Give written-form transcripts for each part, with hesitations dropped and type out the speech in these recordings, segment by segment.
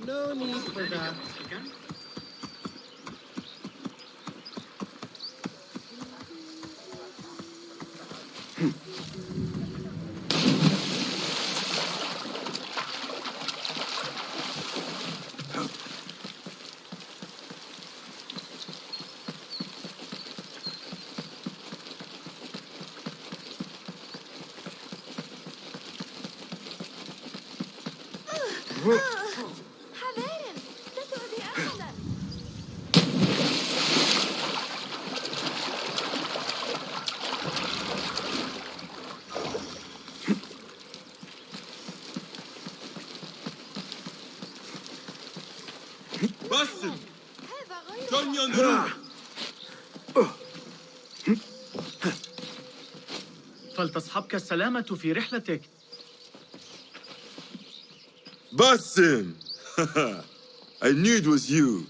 No need for that. حذارا لا تؤذي أحدا. باسم هذا غير دنيا نروح. فلتصحبك السلامة في رحلتك. باسم I knew it was you.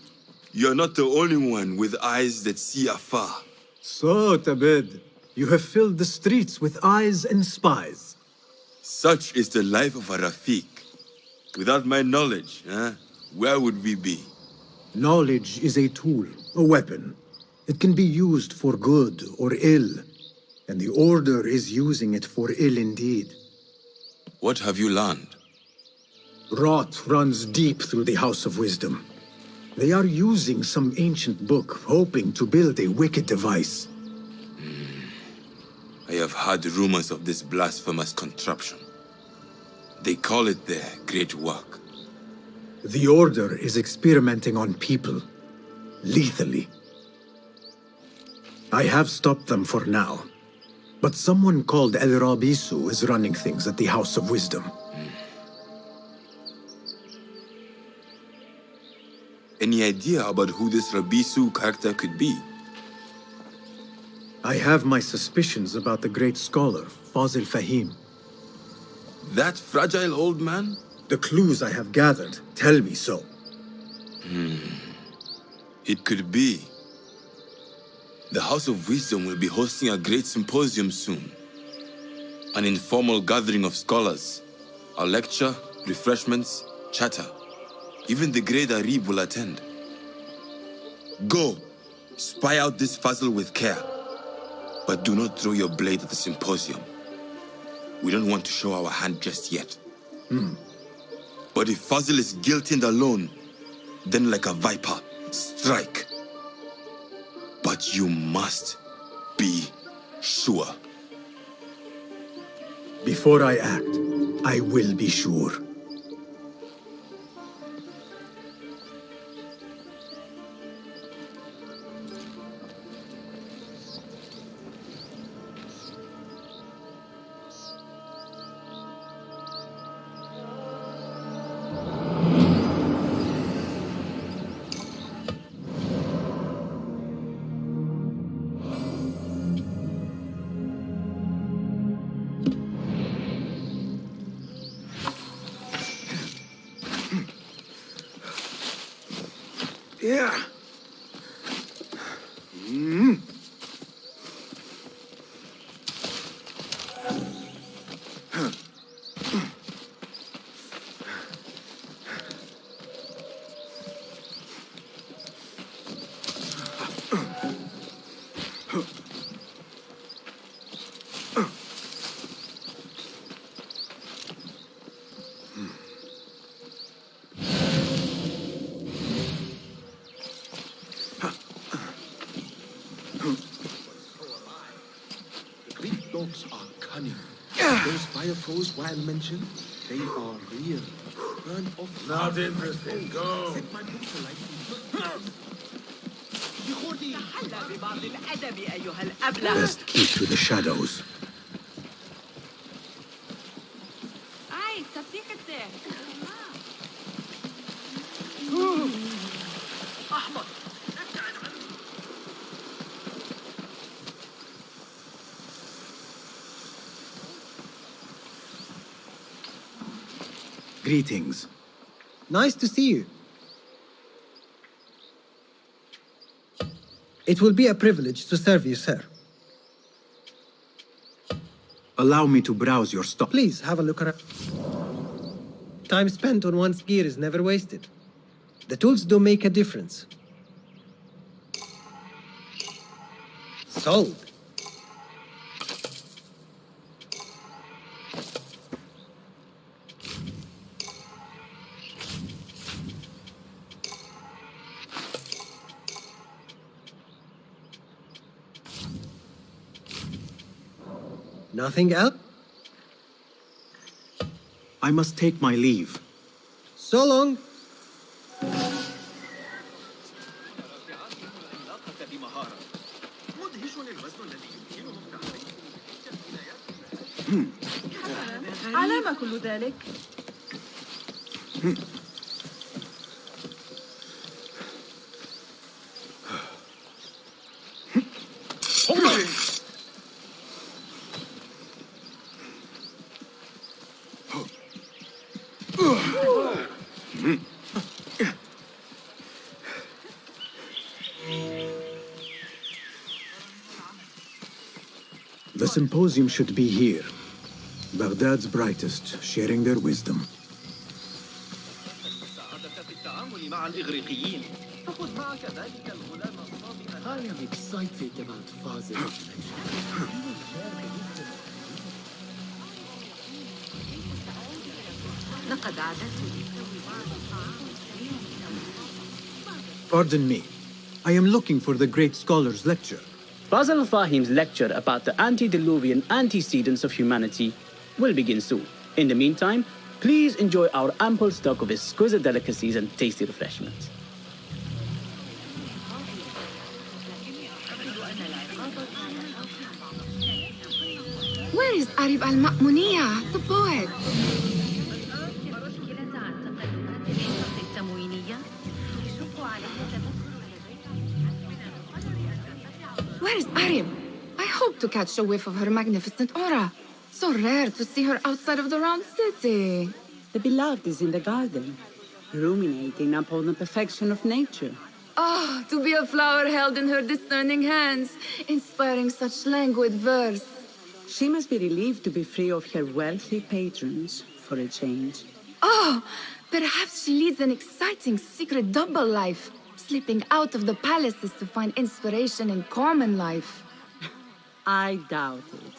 You're not the only one with eyes that see afar. So, Tabed, you have filled the streets with eyes and spies. Such is the life of a Rafiq. Without my knowledge, where would we be? Knowledge is a tool, a weapon. It can be used for good or ill, and the Order is using it for ill indeed. What have you learned? Rot runs deep through the House of Wisdom. They are using some ancient book, hoping to build a wicked device. I have heard rumors of this blasphemous contraption. They call it their great work. The Order is experimenting on people, lethally. I have stopped them for now, but someone called El Rabisu is running things at the House of Wisdom. Any idea about who this Rabisu character could be? I have my suspicions about the great scholar, Fazil Fahim. That fragile old man? The clues I have gathered tell me so. It could be. The House of Wisdom will be hosting a great symposium soon. An informal gathering of scholars. A lecture, refreshments, chatter. Even the great Arib will attend. Go, spy out this Fazil with care. But do not throw your blade at the symposium. We don't want to show our hand just yet. But if Fazil is guilty and alone, then like a viper, strike. But you must be sure. Before I act, I will be sure. Yeah. The Greek dogs are cunning. Those fire foes while mentioned, they are real. Burn off. Not interested. Go. Set my book to light. تحلى ببعض الأدب أيها الأبلة. Best keep to the shadows. Ai, تفتيحتي. أحمق. Greetings. Nice to see you. It will be a privilege to serve you, sir. Allow me to browse your stock. Please have a look around. Time spent on one's gear is never wasted. The tools do make a difference. Sold. Nothing else? I must take my leave. So long. على ما كل ذلك؟ The symposium should be here. Baghdad's brightest, sharing their wisdom. مع الإغريقيين. فخذ معك ذلك الغلام الصابئ. I am excited about Fazil. لقد عادت. Pardon me. I am looking for the great scholar's lecture. Basil Fahim's lecture about the antediluvian antecedents of humanity will begin soon. In the meantime, please enjoy our ample stock of exquisite delicacies and tasty refreshments. Where is Arib al-Ma'muniya, the poet? Where is Arib? I hope to catch a whiff of her magnificent aura. So rare to see her outside of the round city. The beloved is in the garden, ruminating upon the perfection of nature. Oh, to be a flower held in her discerning hands, inspiring such languid verse. She must be relieved to be free of her wealthy patrons for a change. Oh, perhaps she leads an exciting secret double life, slipping out of the palaces to find inspiration in common life. I doubt it.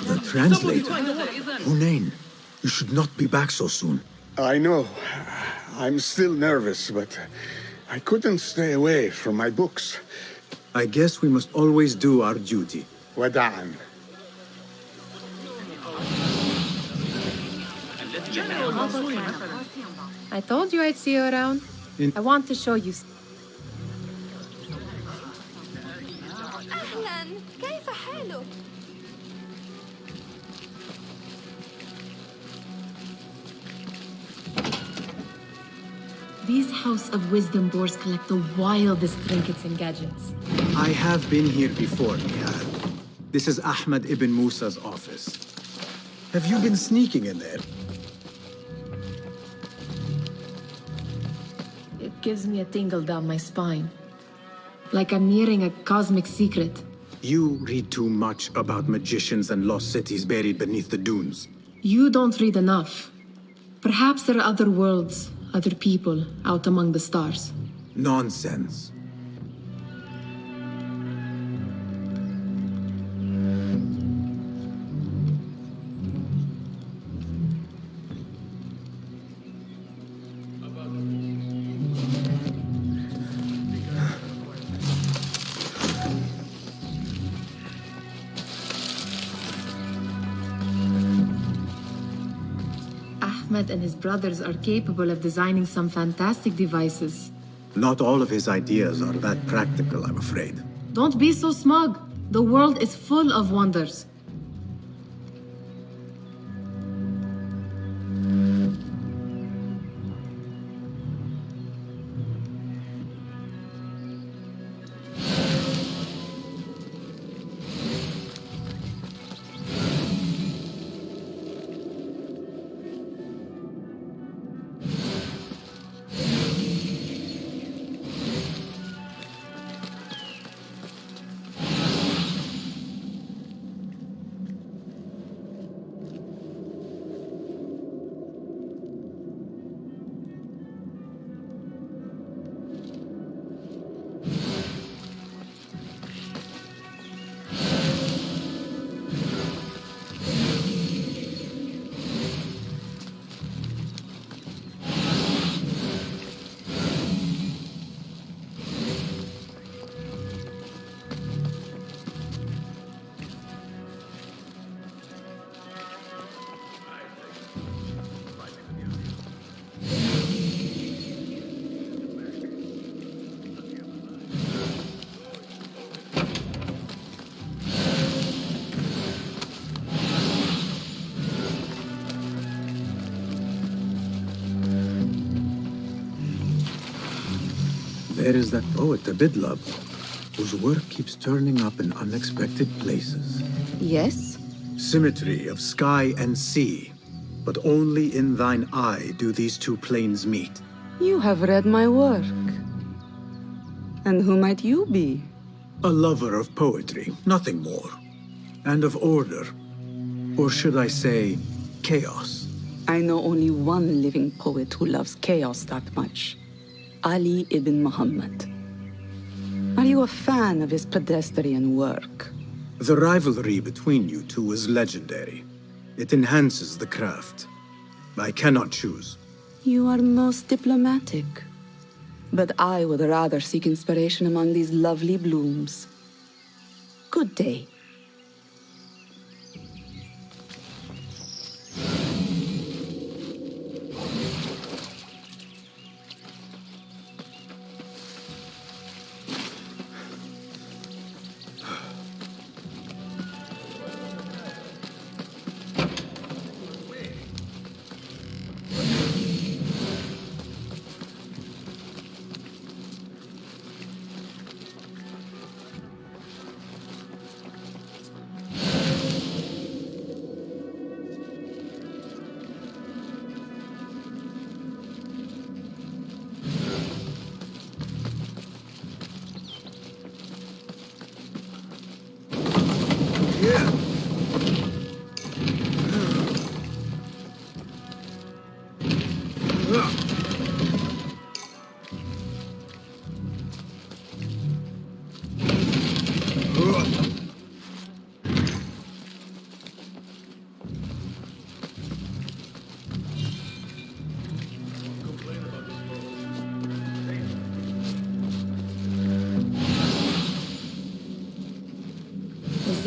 The translator. Hunain, you should not be back so soon. I know. I'm still nervous, but I couldn't stay away from my books. I guess we must always do our duty. Wada'an. I told you I'd see you around. I want to show you. أهلاً، كيف حالك؟ These House of Wisdom boars collect the wildest trinkets and gadgets. I have been here before, Nihal. This is Ahmed ibn Musa's office. Have you been sneaking in there? It gives me a tingle down my spine. Like I'm nearing a cosmic secret. You read too much about magicians and lost cities buried beneath the dunes. You don't read enough. Perhaps there are other worlds, other people out among the stars. Nonsense. Ahmed and his brothers are capable of designing some fantastic devices. Not all of his ideas are that practical, I'm afraid. Don't be so smug. The world is full of wonders. There is that poet, Abidlab, whose work keeps turning up in unexpected places. Yes? Symmetry of sky and sea, but only in thine eye do these two planes meet. You have read my work. And who might you be? A lover of poetry, nothing more. And of order. Or should I say, chaos. I know only one living poet who loves chaos that much. Ali ibn Muhammad. Are you a fan of his pedestrian work? The rivalry between you two is legendary. It enhances the craft. I cannot choose. You are most diplomatic. But I would rather seek inspiration among these lovely blooms. Good day.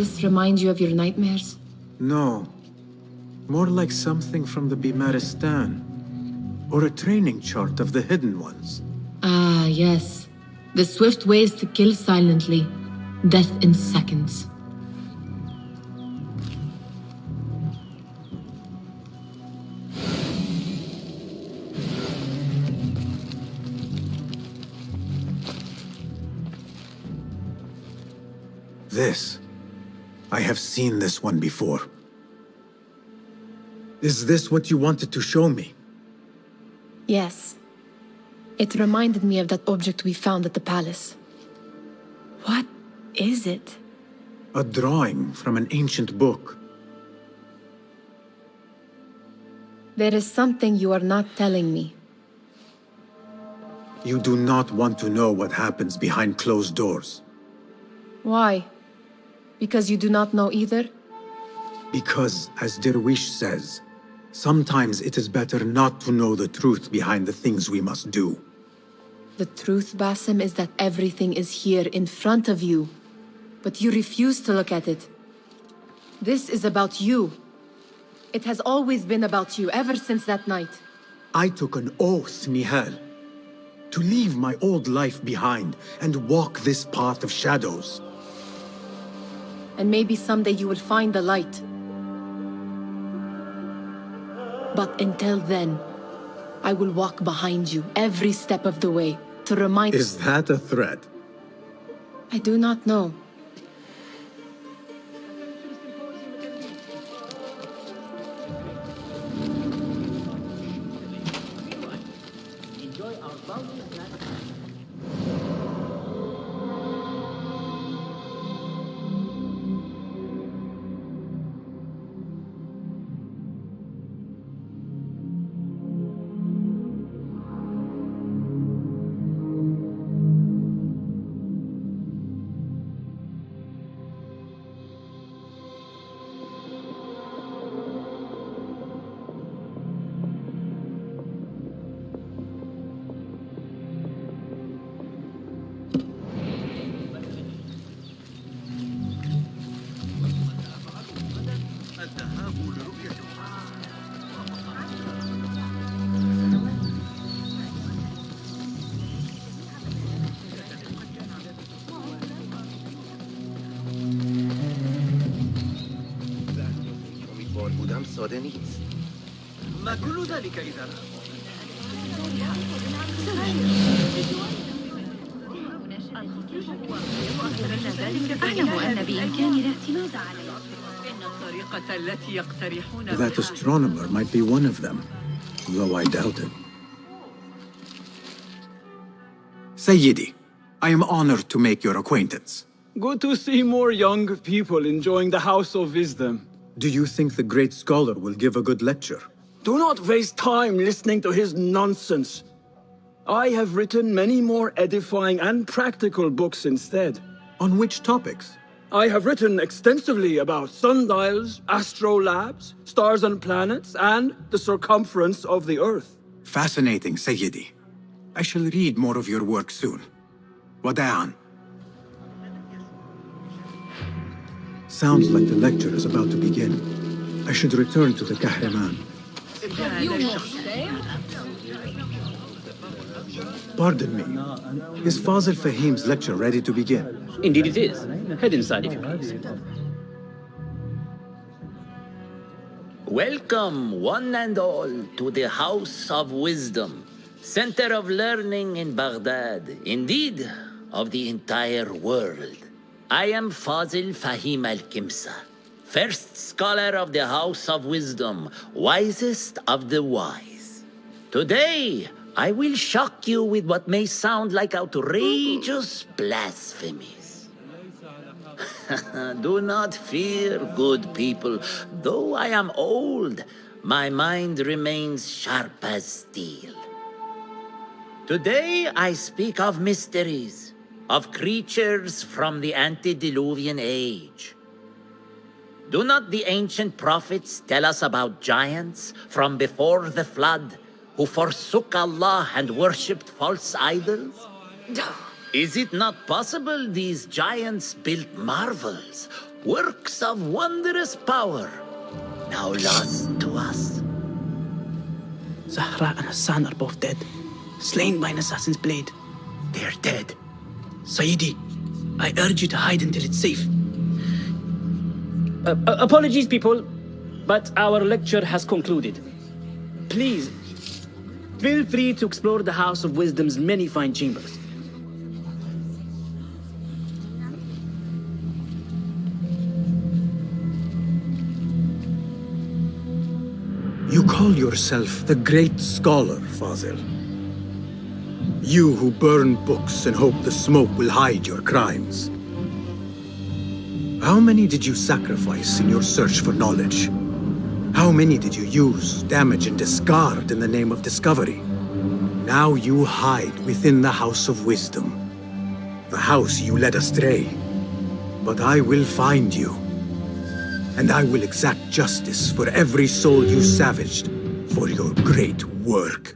this remind you of your nightmares? No. More like something from the Bimaristan. Or a training chart of the Hidden Ones. Ah, yes. The swift ways to kill silently. Death in seconds. This. I have seen this one before. Is this what you wanted to show me? Yes. It reminded me of that object we found at the palace. What is it? A drawing from an ancient book. There is something you are not telling me. You do not want to know what happens behind closed doors. Why? Because you do not know either? Because, as Derwish says, sometimes it is better not to know the truth behind the things we must do. The truth, Basim, is that everything is here in front of you. But you refuse to look at it. This is about you. It has always been about you, ever since that night. I took an oath, Nihal, to leave my old life behind and walk this path of shadows. And maybe someday you will find the light. But until then, I will walk behind you every step of the way to remind— Is that a threat? I do not know. ما كل ذلك إذا أعلم أن بإمكاني الاعتماد عليه. إن الطريقة التي يقترحون That astronomer might be one of them, though I doubt it. Sayyidi, I am honored to make your acquaintance. Good to see more young people enjoying the House of Wisdom. Do you think the great scholar will give a good lecture? Do not waste time listening to his nonsense. I have written many more edifying and practical books instead. On which topics? I have written extensively about sundials, astrolabes, stars and planets, and the circumference of the Earth. Fascinating, Sayyidi. I shall read more of your work soon. Wada'an. Sounds like the lecture is about to begin. I should return to the Kahraman. Pardon me. Is Fazil Fahim's lecture ready to begin? Indeed it is. Head inside if you please. Welcome, one and all, to the House of Wisdom, center of learning in Baghdad, indeed, of the entire world. I am Fazil Fahim al-Kimsa, first scholar of the House of Wisdom, wisest of the wise. Today, I will shock you with what may sound like outrageous blasphemies. Do not fear, good people. Though I am old, my mind remains sharp as steel. Today, I speak of mysteries, of creatures from the antediluvian age. Do not the ancient prophets tell us about giants from before the flood who forsook Allah and worshipped false idols? Is it not possible these giants built marvels, Works of wondrous power, now lost to us. Zahra and Hassan are both dead, slain by an assassin's blade. They're dead. Sayyidi, I urge you to hide until it's safe. Apologies, people, but our lecture has concluded. Please, feel free to explore the House of Wisdom's many fine chambers. You call yourself the great scholar, Fazil. You who burn books and hope the smoke will hide your crimes. How many did you sacrifice in your search for knowledge? How many did you use, damage, and discard in the name of discovery? Now you hide within the House of Wisdom, the house you led astray. But I will find you, and I will exact justice for every soul you savaged for your great work.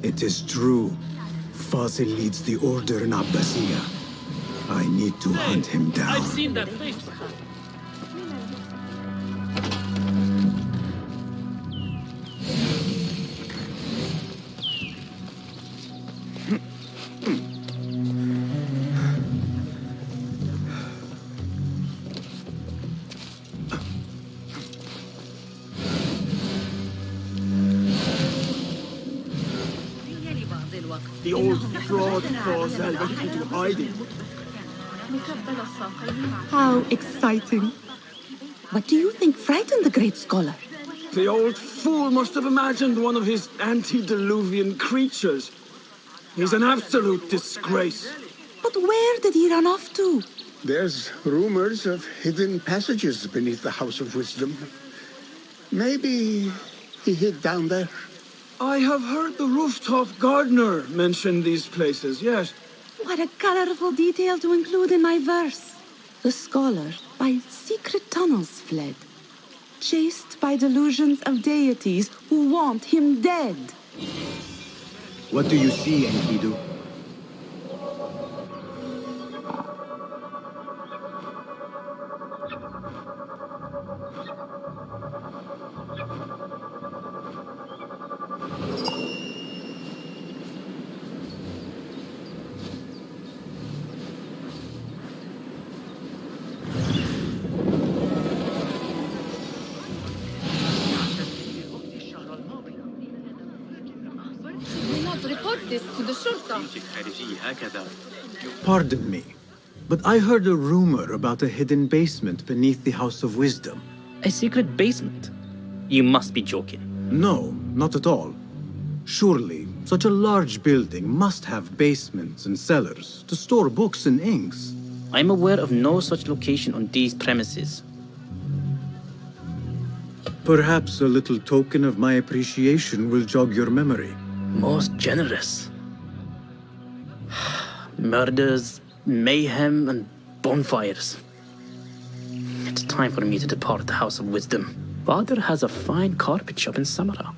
It is true. Fazil leads the order in Abbasiyya. I need to hunt him down. I've seen that face. The old fraud Fazil went into hiding. How exciting. What do you think frightened the great scholar? The old fool must have imagined one of his antediluvian creatures. He's an absolute disgrace. But where did he run off to? There's rumors of hidden passages beneath the House of Wisdom. Maybe he hid down there. I have heard the rooftop gardener mention these places, yes. What a colorful detail to include in my verse. The scholar by secret tunnels fled, chased by delusions of deities who want him dead. What do you see, Enkidu? Report this to the Shurta. Pardon me, but I heard a rumor about a hidden basement beneath the House of Wisdom. A secret basement? You must be joking. No, not at all. Surely, such a large building must have basements and cellars to store books and inks. I'm aware of no such location on these premises. Perhaps a little token of my appreciation will jog your memory. Most generous. Murders, mayhem, and bonfires. It's time for me to depart the House of Wisdom. Father has a fine carpet shop in Samara.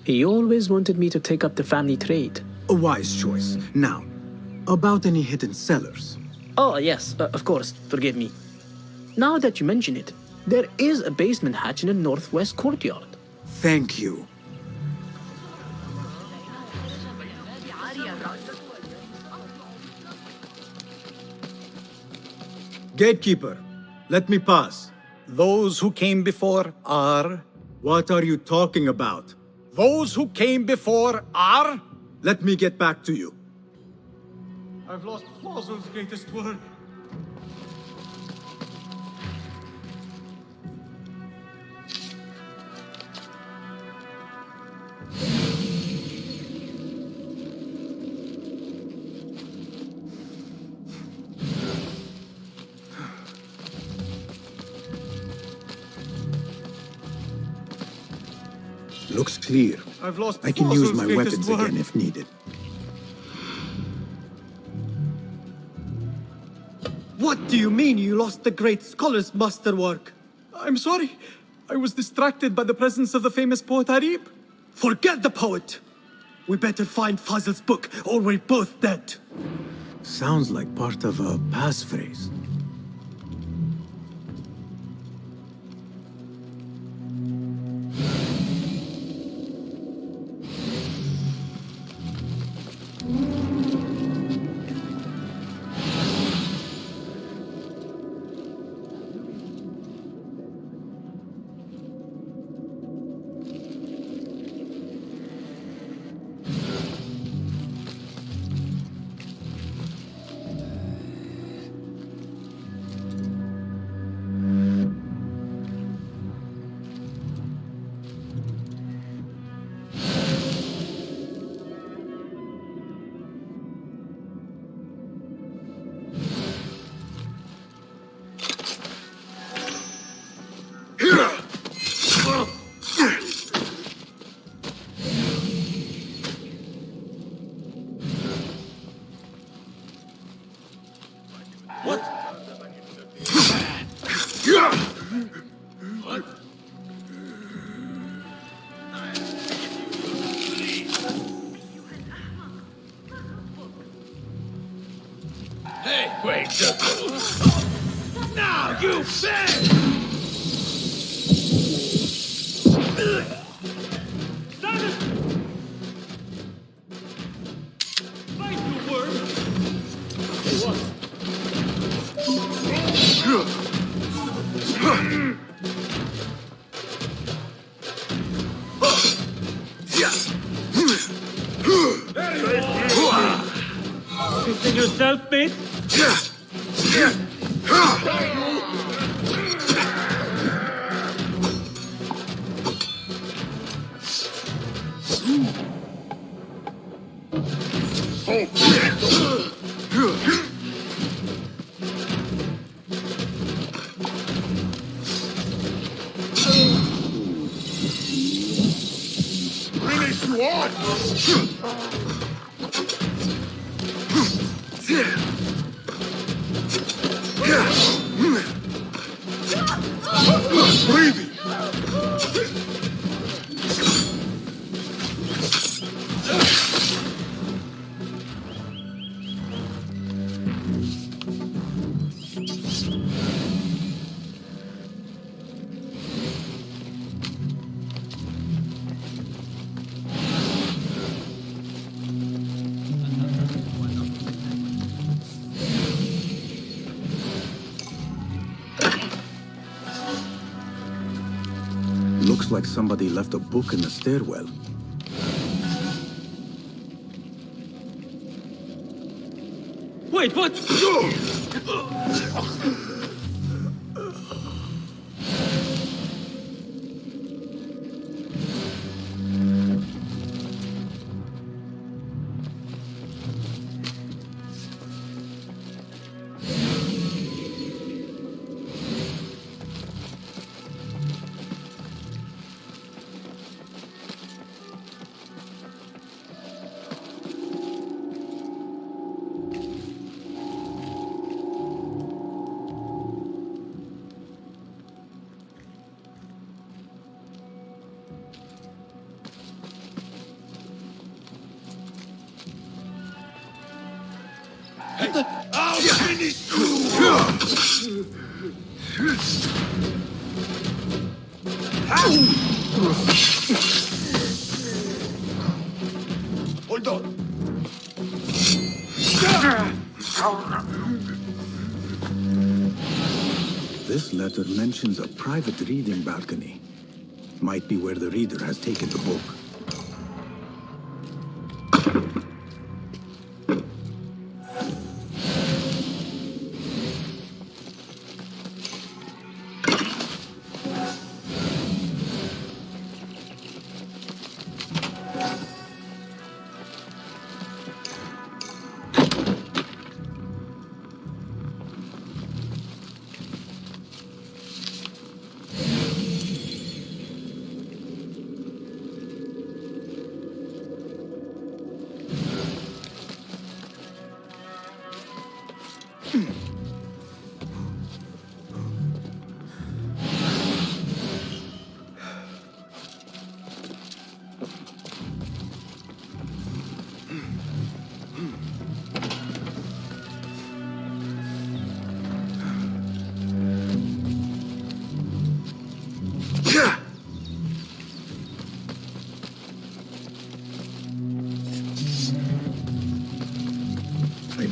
He always wanted me to take up the family trade. A wise choice. Now, about any hidden cellars? Oh, yes, of course, forgive me. Now that you mention it, there is a basement hatch in the northwest courtyard. Thank you. Gatekeeper, let me pass. Those who came before are... What are you talking about? Those who came before are... Let me get back to you. I've lost Fazil's greatest work. Looks clear. I've lost I can use Fazil's my greatest weapons work. again if needed. What What do you mean you lost the great scholar's masterwork? I'm sorry. I was distracted by the presence of the famous poet Arib. Forget the poet! We better find Fazl's book, or we're both dead. Sounds like part of a passphrase. Now you bet! Fight the worm! Fixing yourself, mate? Finish what? Breathing. Looks like somebody left a book in the stairwell. Wait, what? I'll finish you! Hold on. This letter mentions a private reading balcony. Might be where the reader has taken the book.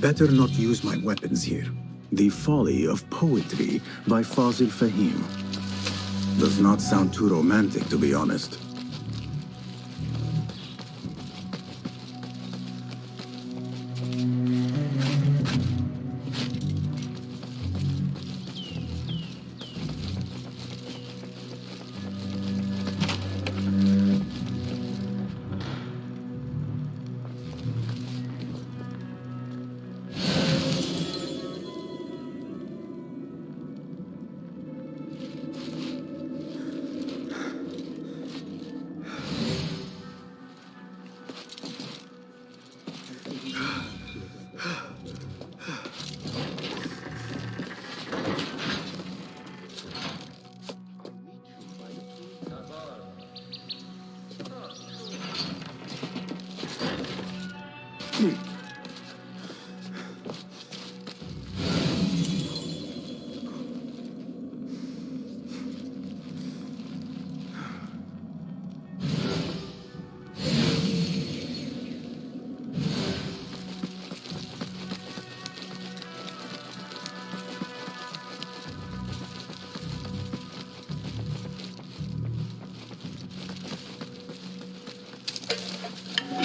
better not use my weapons here. The Folly of Poetry by Fazil Fahim. Does not sound too romantic, to be honest.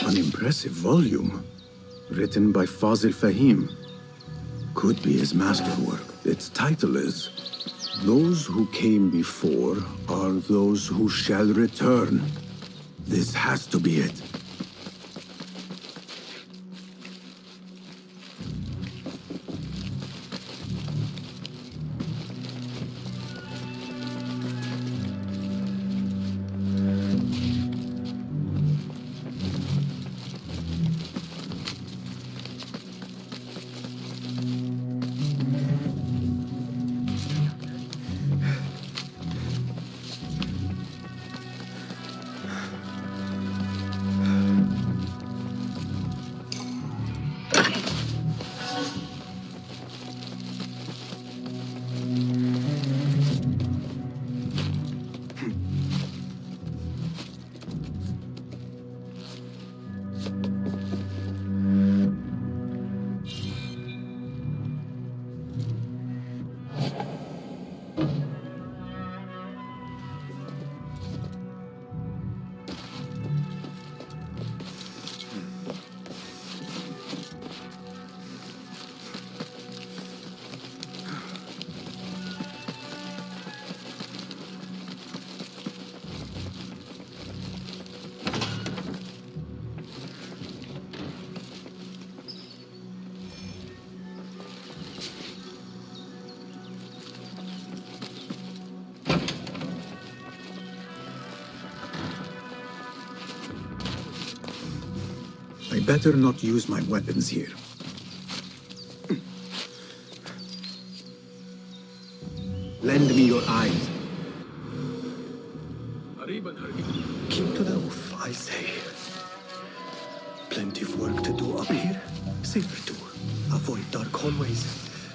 An impressive volume, written by Fazil Fahim. Could be his masterwork. Its title is, "Those who came before are those who shall return." This has to be it. I better not use my weapons here. Lend me your eyes. Keep to the roof, I say. Plenty of work to do up here. Safer to avoid dark hallways,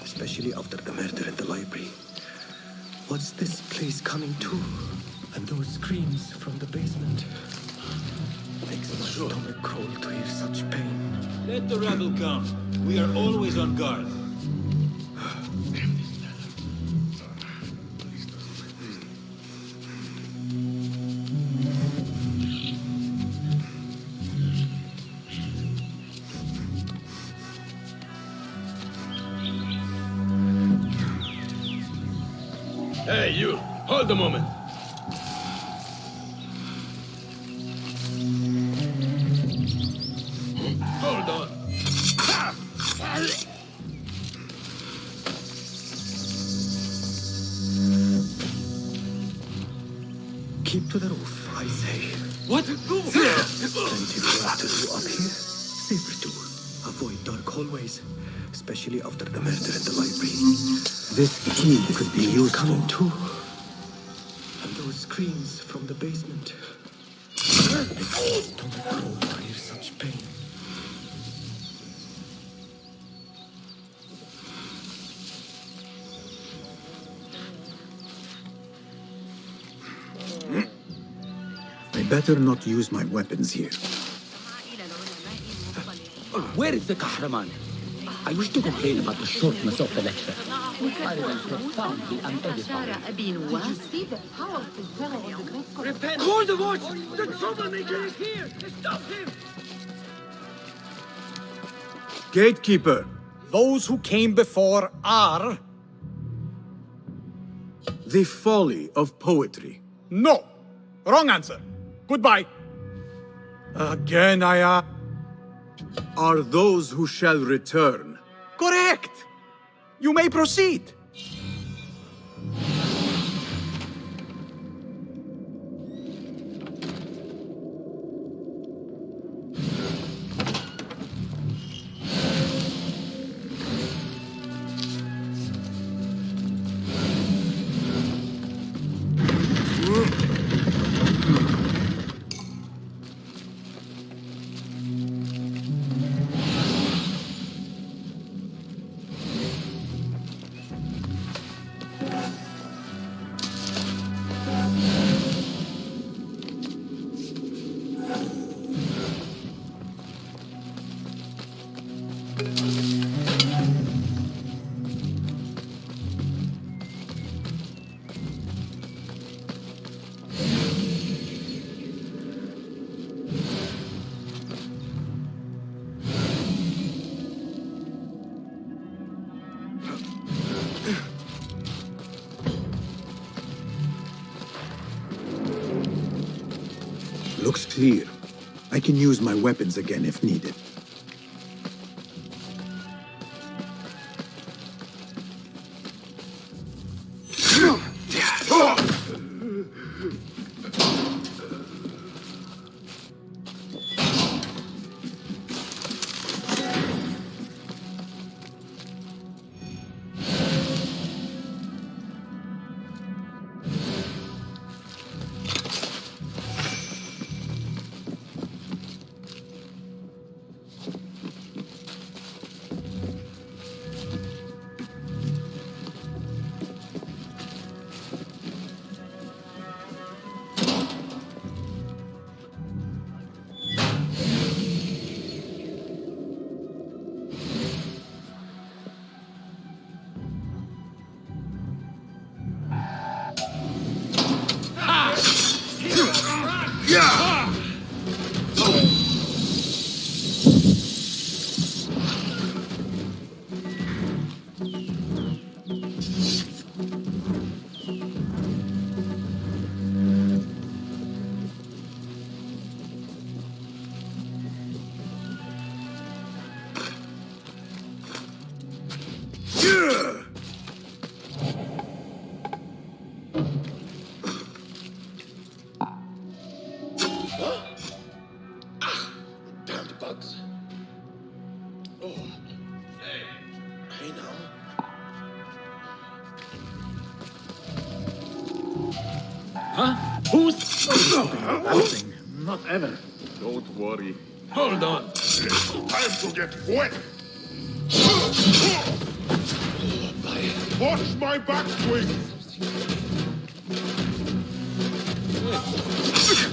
especially after the murder in the library. What's this place coming to? And those screams from the basement. Makes my stomach crawl to hear such pain. Let the rabble come. We are always on guard. Hey, you! Hold a moment! Hold on! Keep to the roof, I say. What? Plenty of work to do up here. Safer to avoid dark hallways, especially after the murder in the library. This key could be useful. Coming too. And those screams from the basement. Makes my stomach crawl to hear such pain. I better not use my weapons here. Where is the Kahraman? I wish to complain about the shortness of the lecture. I remain profoundly unedified. Repent! Hold the watch! The troublemaker is here! Stop him! Gatekeeper, those who came before are... The folly of poetry. No! Wrong answer. Goodbye. Again, Are those who shall return. Correct! You may proceed. Looks clear. I can use my weapons again if needed. Damned bugs. Oh. Hey now. Huh? Who's... Nothing. Not ever. Don't worry. Hold on. Time to get wet. Watch my back swing.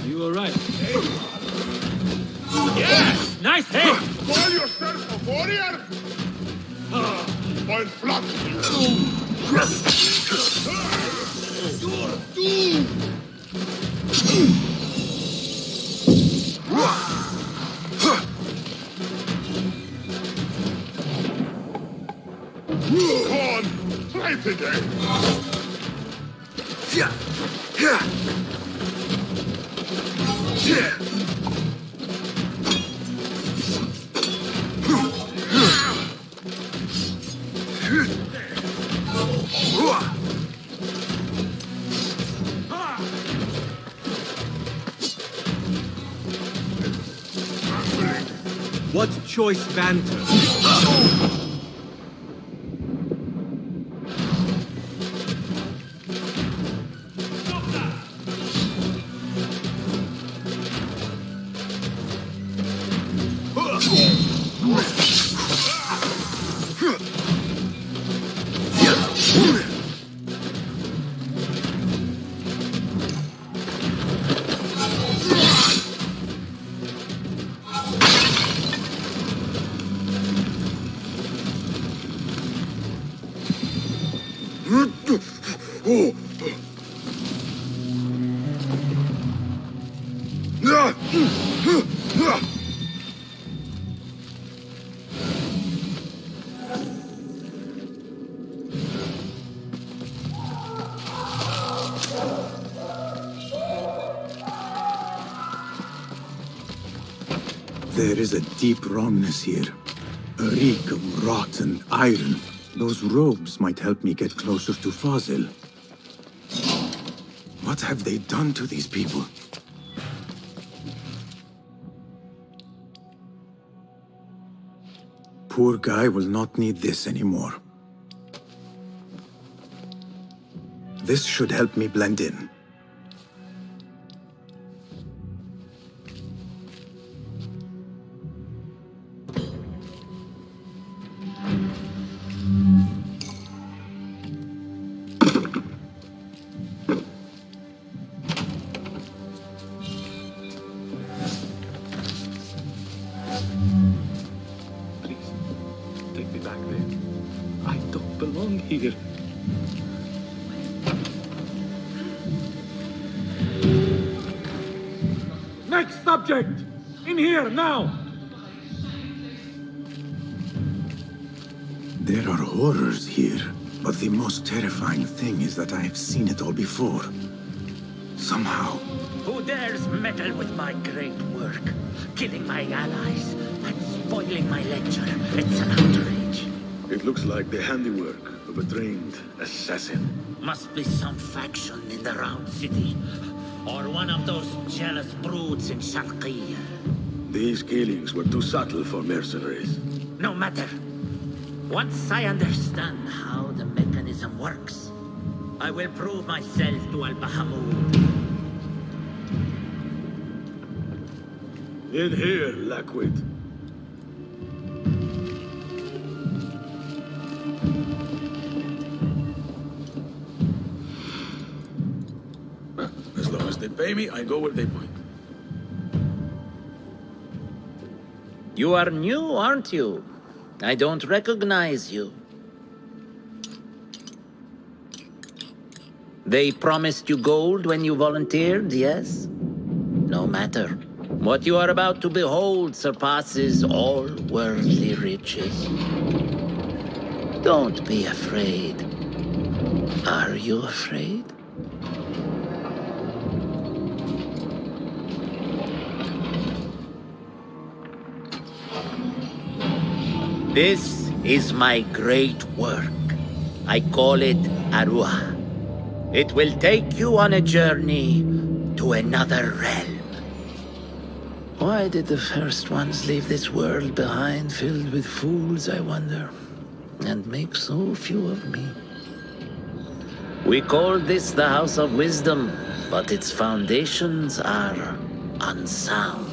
You all right? Yeah! Nice hit! Call yourself a warrior? I'll flop you. You're doomed. Come on, try it again. Yeah. What choice banter? There is a deep wrongness here. A reek of rot and iron. Those robes might help me get closer to Fazil. What have they done to these people? Poor guy will not need this anymore. This should help me blend in. Take me back there. I don't belong here. Next subject! In here, now! There are horrors here, but the most terrifying thing is that I have seen it all before. Somehow. Who dares meddle with my great work? Killing my allies and spoiling my lecture. It's an outrage. It looks like the handiwork of a trained assassin. Must be some faction in the Round City. Or one of those jealous broods in Sharqiyya. These killings were too subtle for mercenaries. No matter. Once I understand how the mechanism works, I will prove myself to Al-Bahamud. In here, Lackwit. As long as they pay me, I go where they point. You are new, aren't you? I don't recognize you. They promised you gold when you volunteered, yes? No matter. What you are about to behold surpasses all worldly riches. Don't be afraid. Are you afraid? This is my great work. I call it Aruah. It will take you on a journey to another realm. Why did the first ones leave this world behind filled with fools, I wonder, and make so few of me? We call this the House of Wisdom, but its foundations are unsound.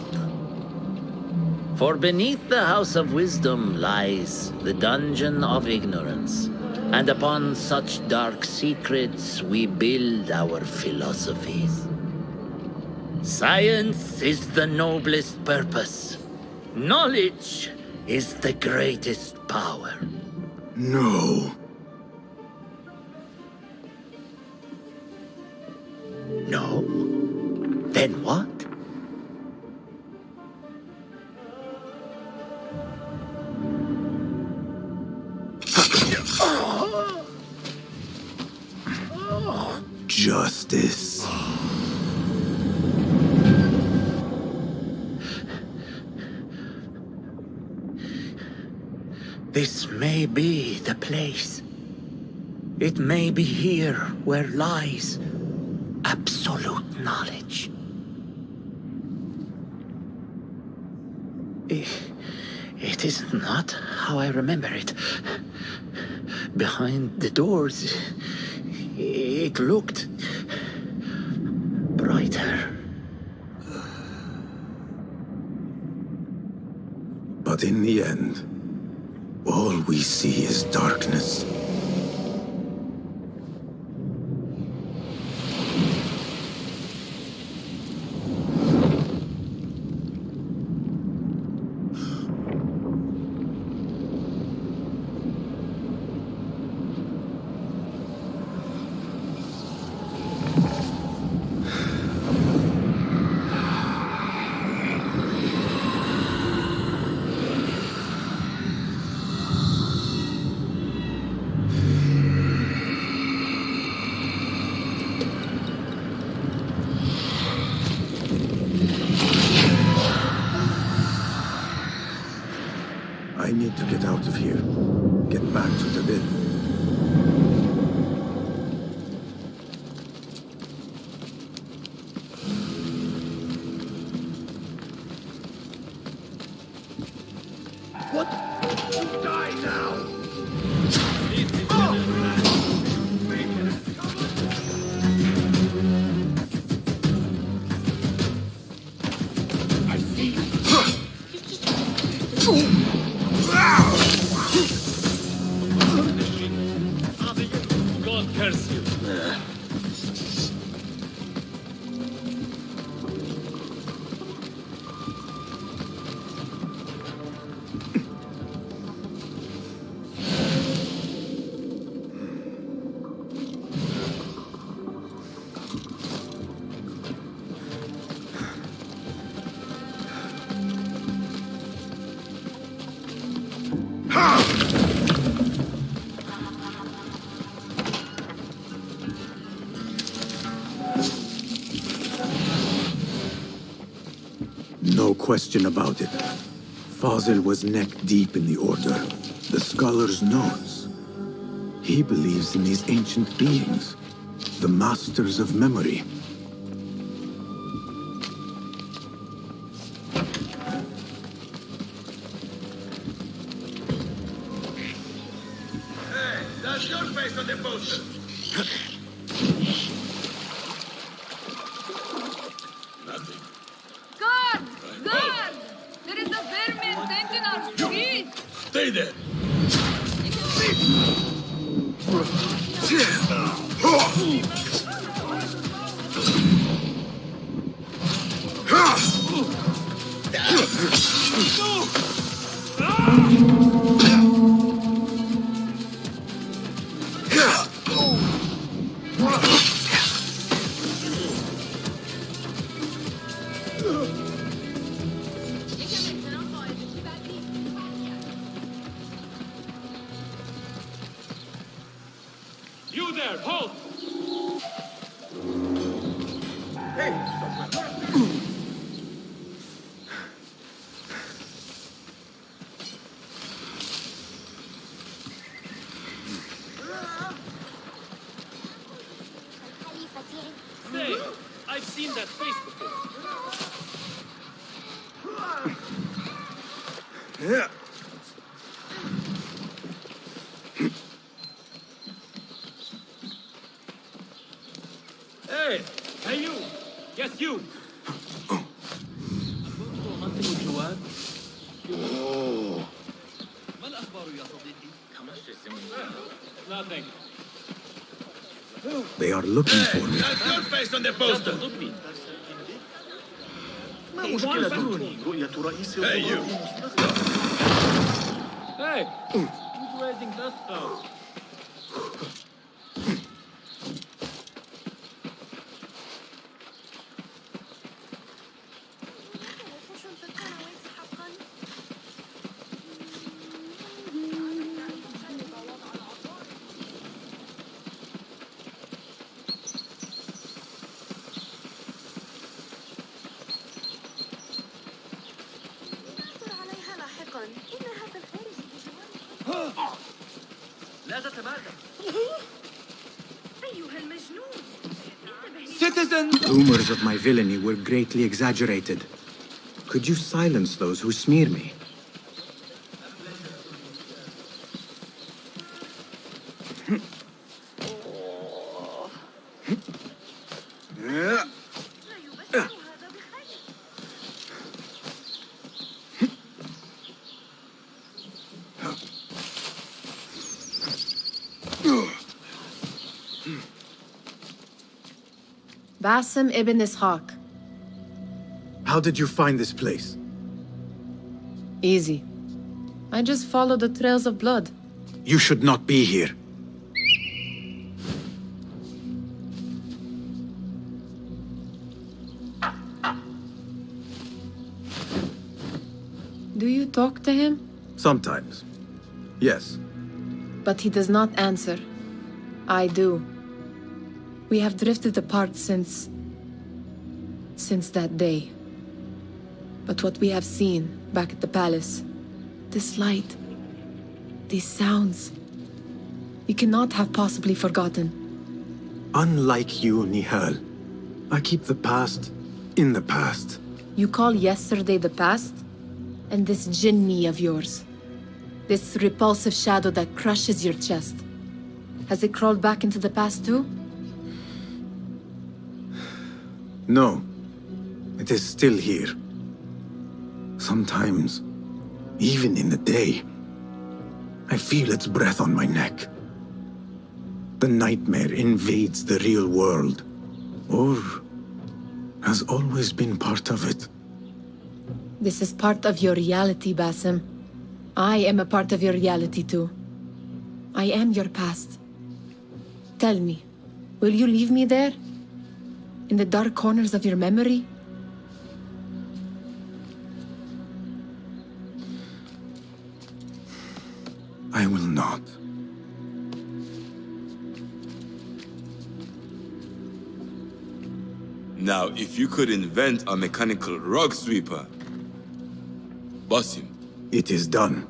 For beneath the House of Wisdom lies the Dungeon of Ignorance, and upon such dark secrets we build our philosophies. Science is the noblest purpose. Knowledge is the greatest power. No. No? Then what? Justice. This may be the place. It may be here where lies absolute knowledge. It is not how I remember it. Behind the doors, it looked brighter. But in the end, all we see is darkness. to get out of here. Get back to the bin. What? You die now! I see. God curse you. No question about it. Fazil was neck deep in the Order. The Scholar's knows. He believes in these ancient beings, the Masters of Memory. Hey, that's your face on the poster. Nothing. Guard! Guard! There is a vermin tainting our streets! Stay there. You there, halt! Say, I've seen that face before. Yeah. Hey! Hey you! Yes, you! hunting with Jawad? Oh. ما الأخبار يا صديقي؟ Nothing. They are looking for me. That's your face on the poster. ما مشكلتكم رؤية رئيس Hey, you. Hey! Who's raising dust clouds? لا تتمادى. أيها المجنون! Citizens! Rumors of my villainy were greatly exaggerated. Could you silence those who smear me? Basim ibn Ishaq. How did you find this place? Easy. I just follow the trails of blood. You should not be here. Do you talk to him? Sometimes. Yes. But he does not answer. I do. We have drifted apart since that day. But what we have seen back at the palace, this light, These sounds. You cannot have possibly forgotten. Unlike you, Nihal, I keep the past in the past. You call yesterday the past? And this jinni of yours. This repulsive shadow that crushes your chest. Has it crawled back into the past too? No. It is still here. Sometimes, even in the day, I feel its breath on my neck. The nightmare invades the real world, or has always been part of it. This is part of your reality, Basim. I am a part of your reality too. I am your past. Tell me, will you leave me there? In the dark corners of your memory? I will not. Now, if you could invent a mechanical rug sweeper, Basim. It is done.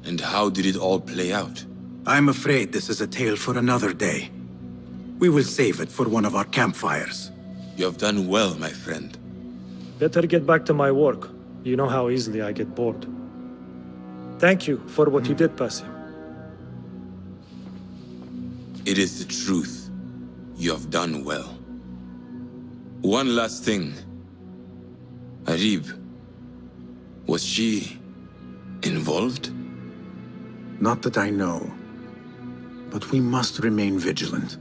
And how did it all play out? I'm afraid this is a tale for another day. We will save it for one of our campfires. You have done well, my friend. Better get back to my work. You know how easily I get bored. Thank you for what you did, Basim. It is the truth. You have done well. One last thing. Arib, was she involved? Not that I know. But we must remain vigilant.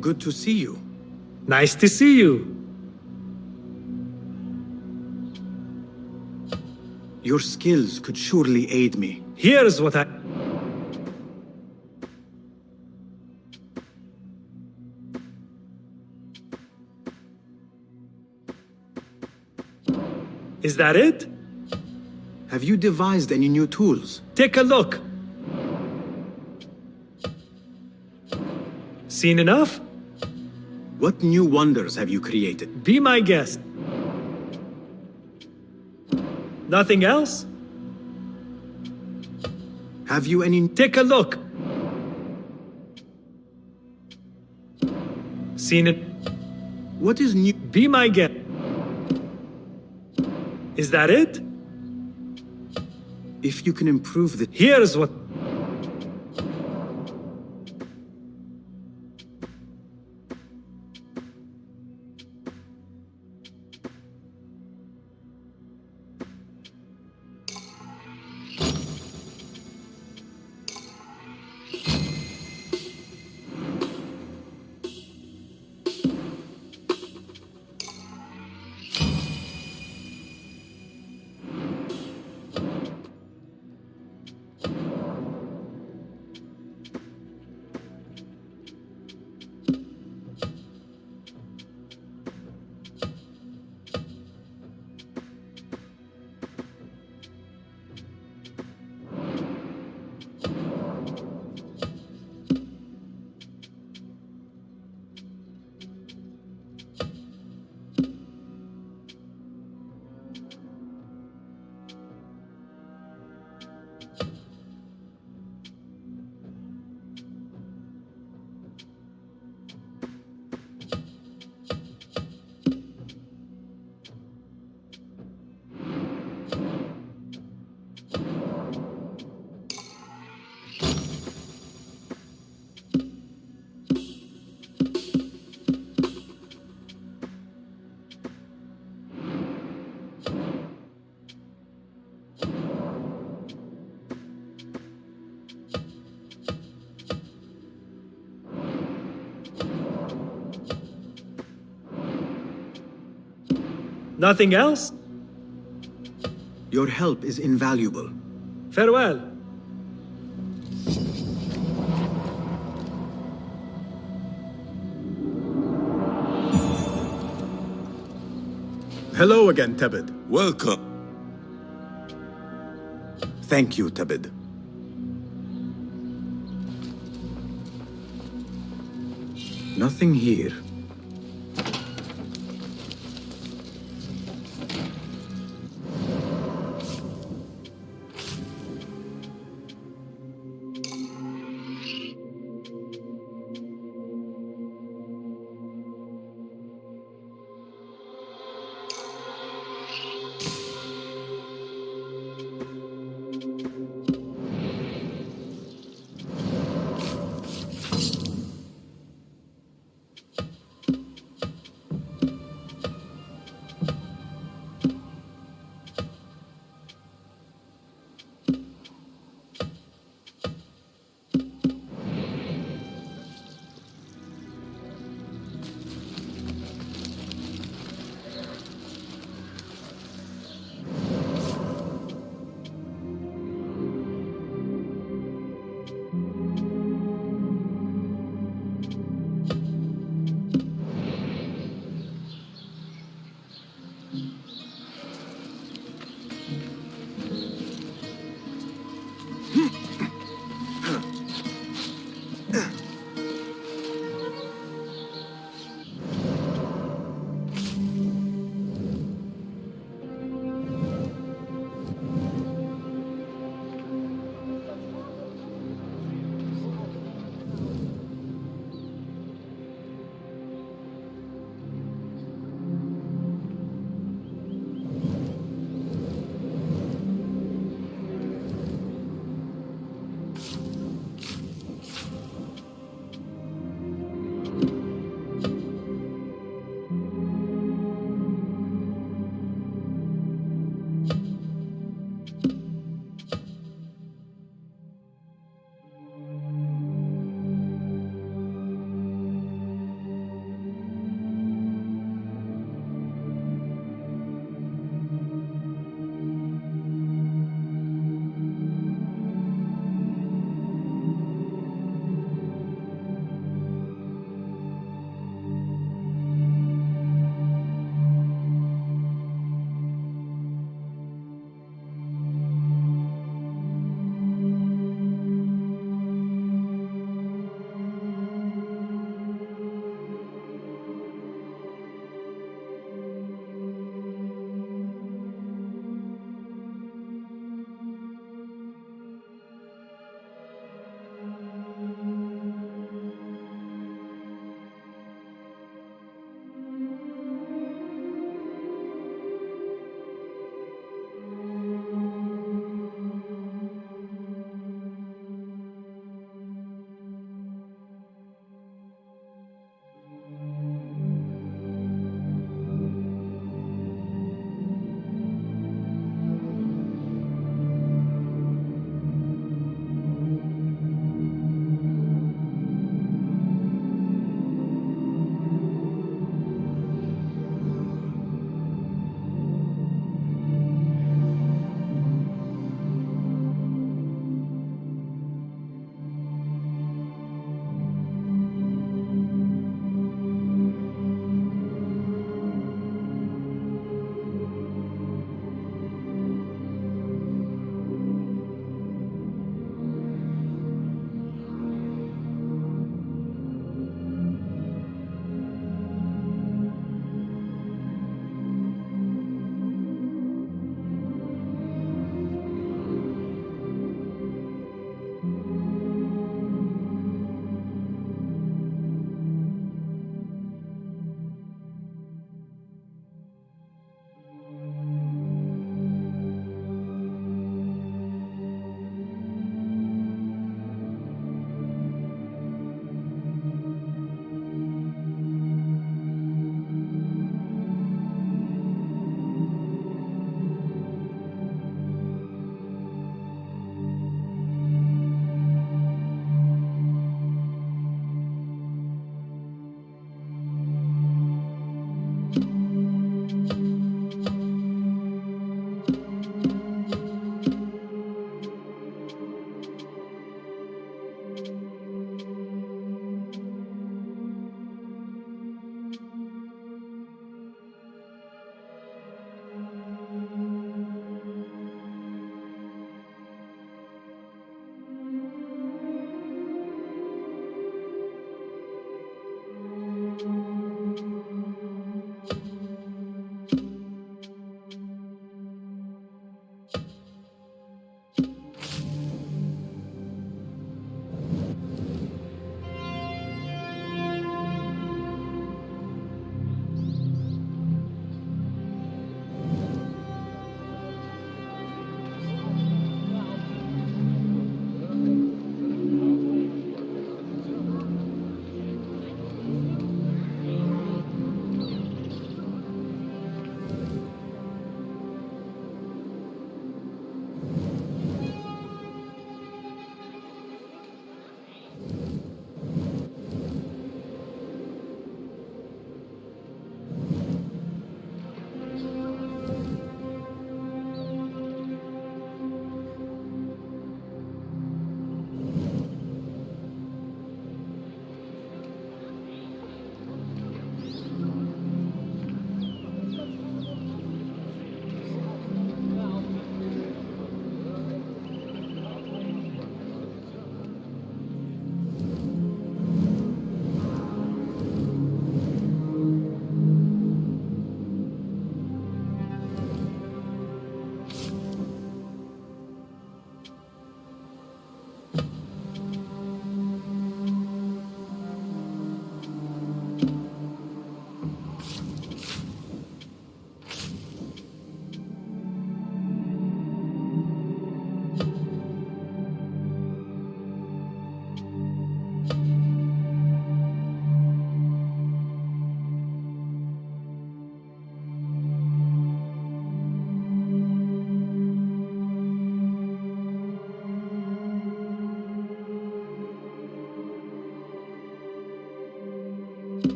Good to see you. Nice to see you. Your skills could surely aid me. Here's what I... Is that it? Have you devised any new tools? Take a look. Seen enough? What new wonders have you created? Be my guest. Nothing else? Have you any... Take a look. Seen it? What is new? Be my guest. Is that it? If you can improve the... Here's what... Nothing else? Your help is invaluable. Farewell. Hello again, Tebed. Welcome. Thank you, Tebed. Nothing here.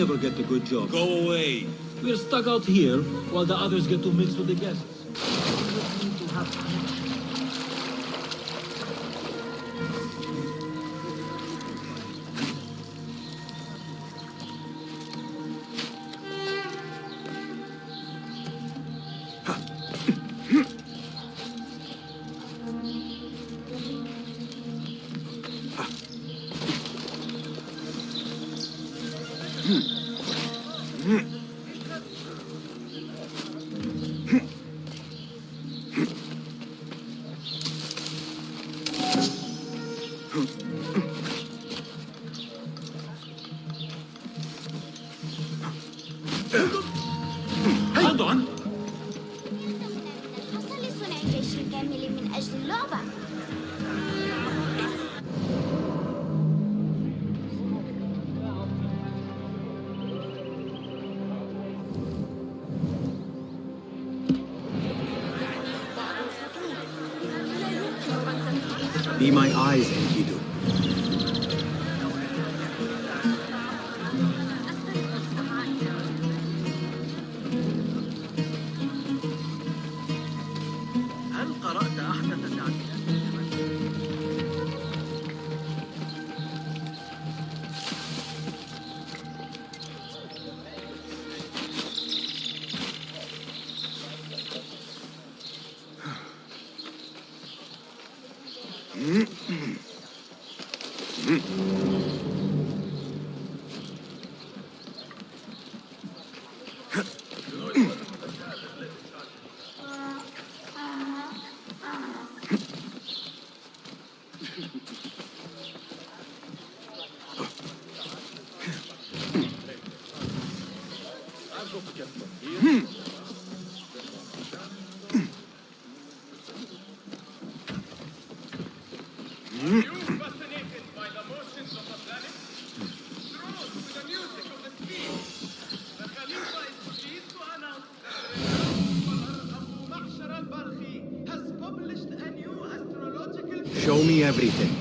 never get the good job. Go away. We're stuck out here while the others get to mix with the guests. Hold on. حصل لي صنع الجيش الكامل من أجل اللعبة. Be my eyes, Enkidu. هل قرأت أحدث تعديلات؟ Show me everything.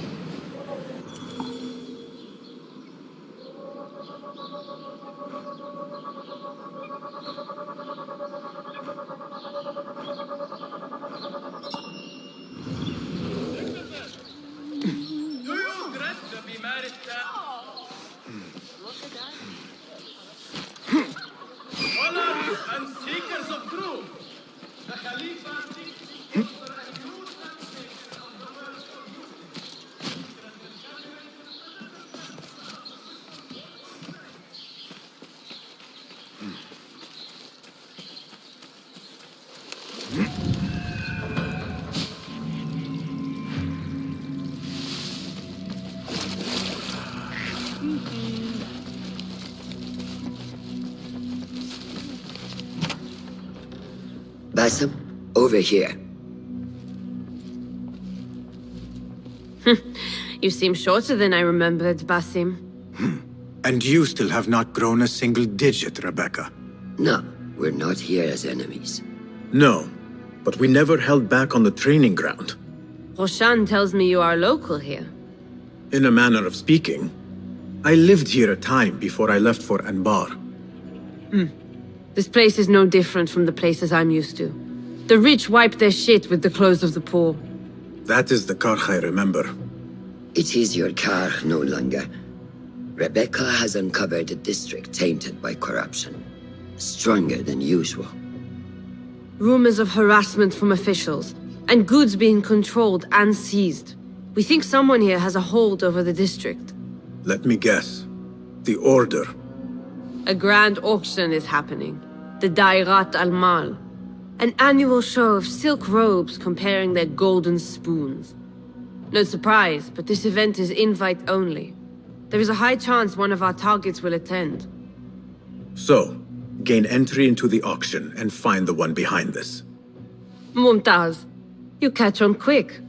Scholars and seekers of truth, the Khalifa Basim, over here. You seem shorter than I remembered, Basim. And you still have not grown a single digit, Rebecca. No, we're not here as enemies. No, but we never held back on the training ground. Roshan tells me you are local here. In a manner of speaking, I lived here a time before I left for Anbar. This place is no different from the places I'm used to. The rich wipe their shit with the clothes of the poor. That is the Karkh I remember. It is your Karkh no longer. Rebecca has uncovered a district tainted by corruption. Stronger than usual. Rumors of harassment from officials, and goods being controlled and seized. We think someone here has a hold over the district. Let me guess. The Order. A grand auction is happening. The Dairat al-Mal. An annual show of silk robes comparing their golden spoons. No surprise, but this event is invite only. There is a high chance one of our targets will attend. So, gain entry into the auction and find the one behind this. Mumtaz, you catch on quick.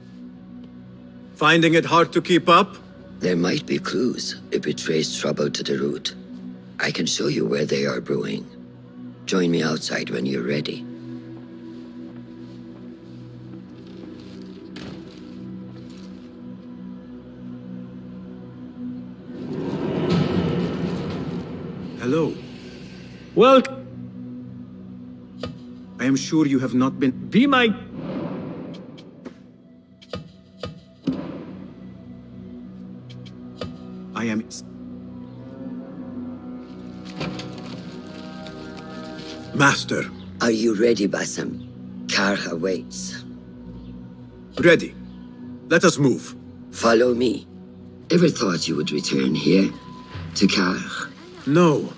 Finding it hard to keep up? There might be clues if it traces trouble to the root. I can show you where they are brewing. Join me outside when you're ready. Hello. Well, I am sure you have not been... Be my... I am... Master. Are you ready, Basim? Karkh awaits. Ready. Let us move. Follow me. Ever thought you would return here? To Karkh? No.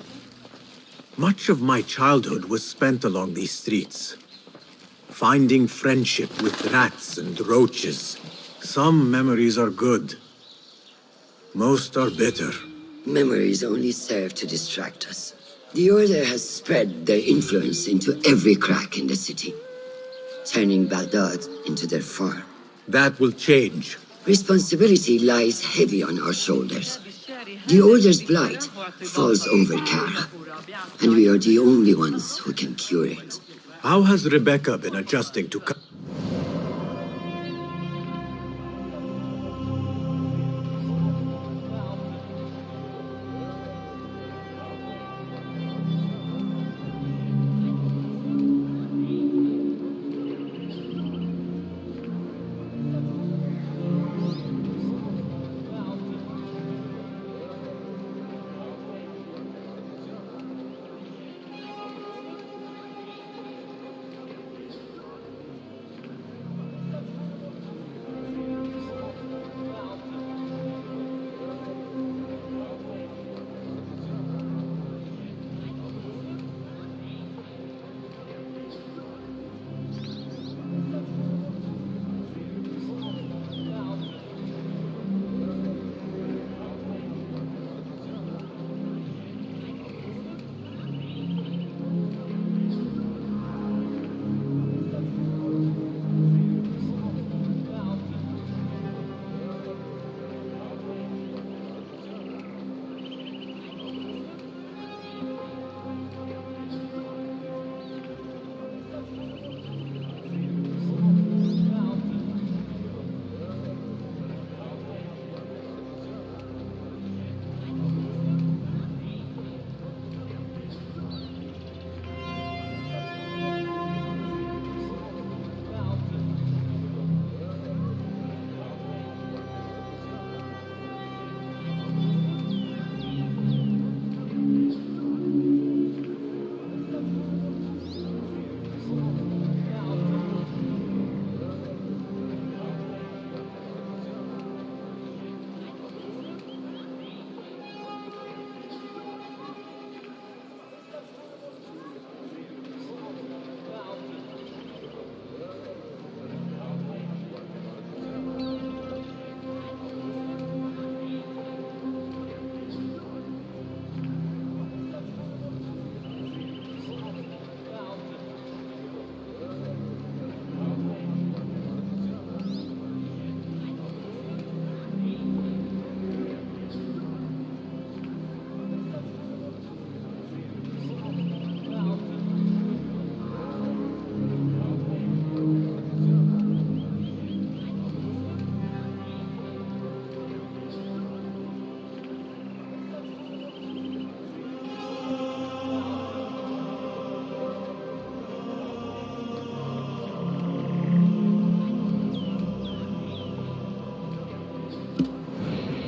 Much of my childhood was spent along these streets. Finding friendship with rats and roaches. Some memories are good. Most are bitter. Memories only serve to distract us. The Order has spread their influence into every crack in the city, turning Baghdad into their farm. That will change. Responsibility lies heavy on our shoulders. The Order's blight falls over Karkh, and we are the only ones who can cure it. How has Rebecca been adjusting to...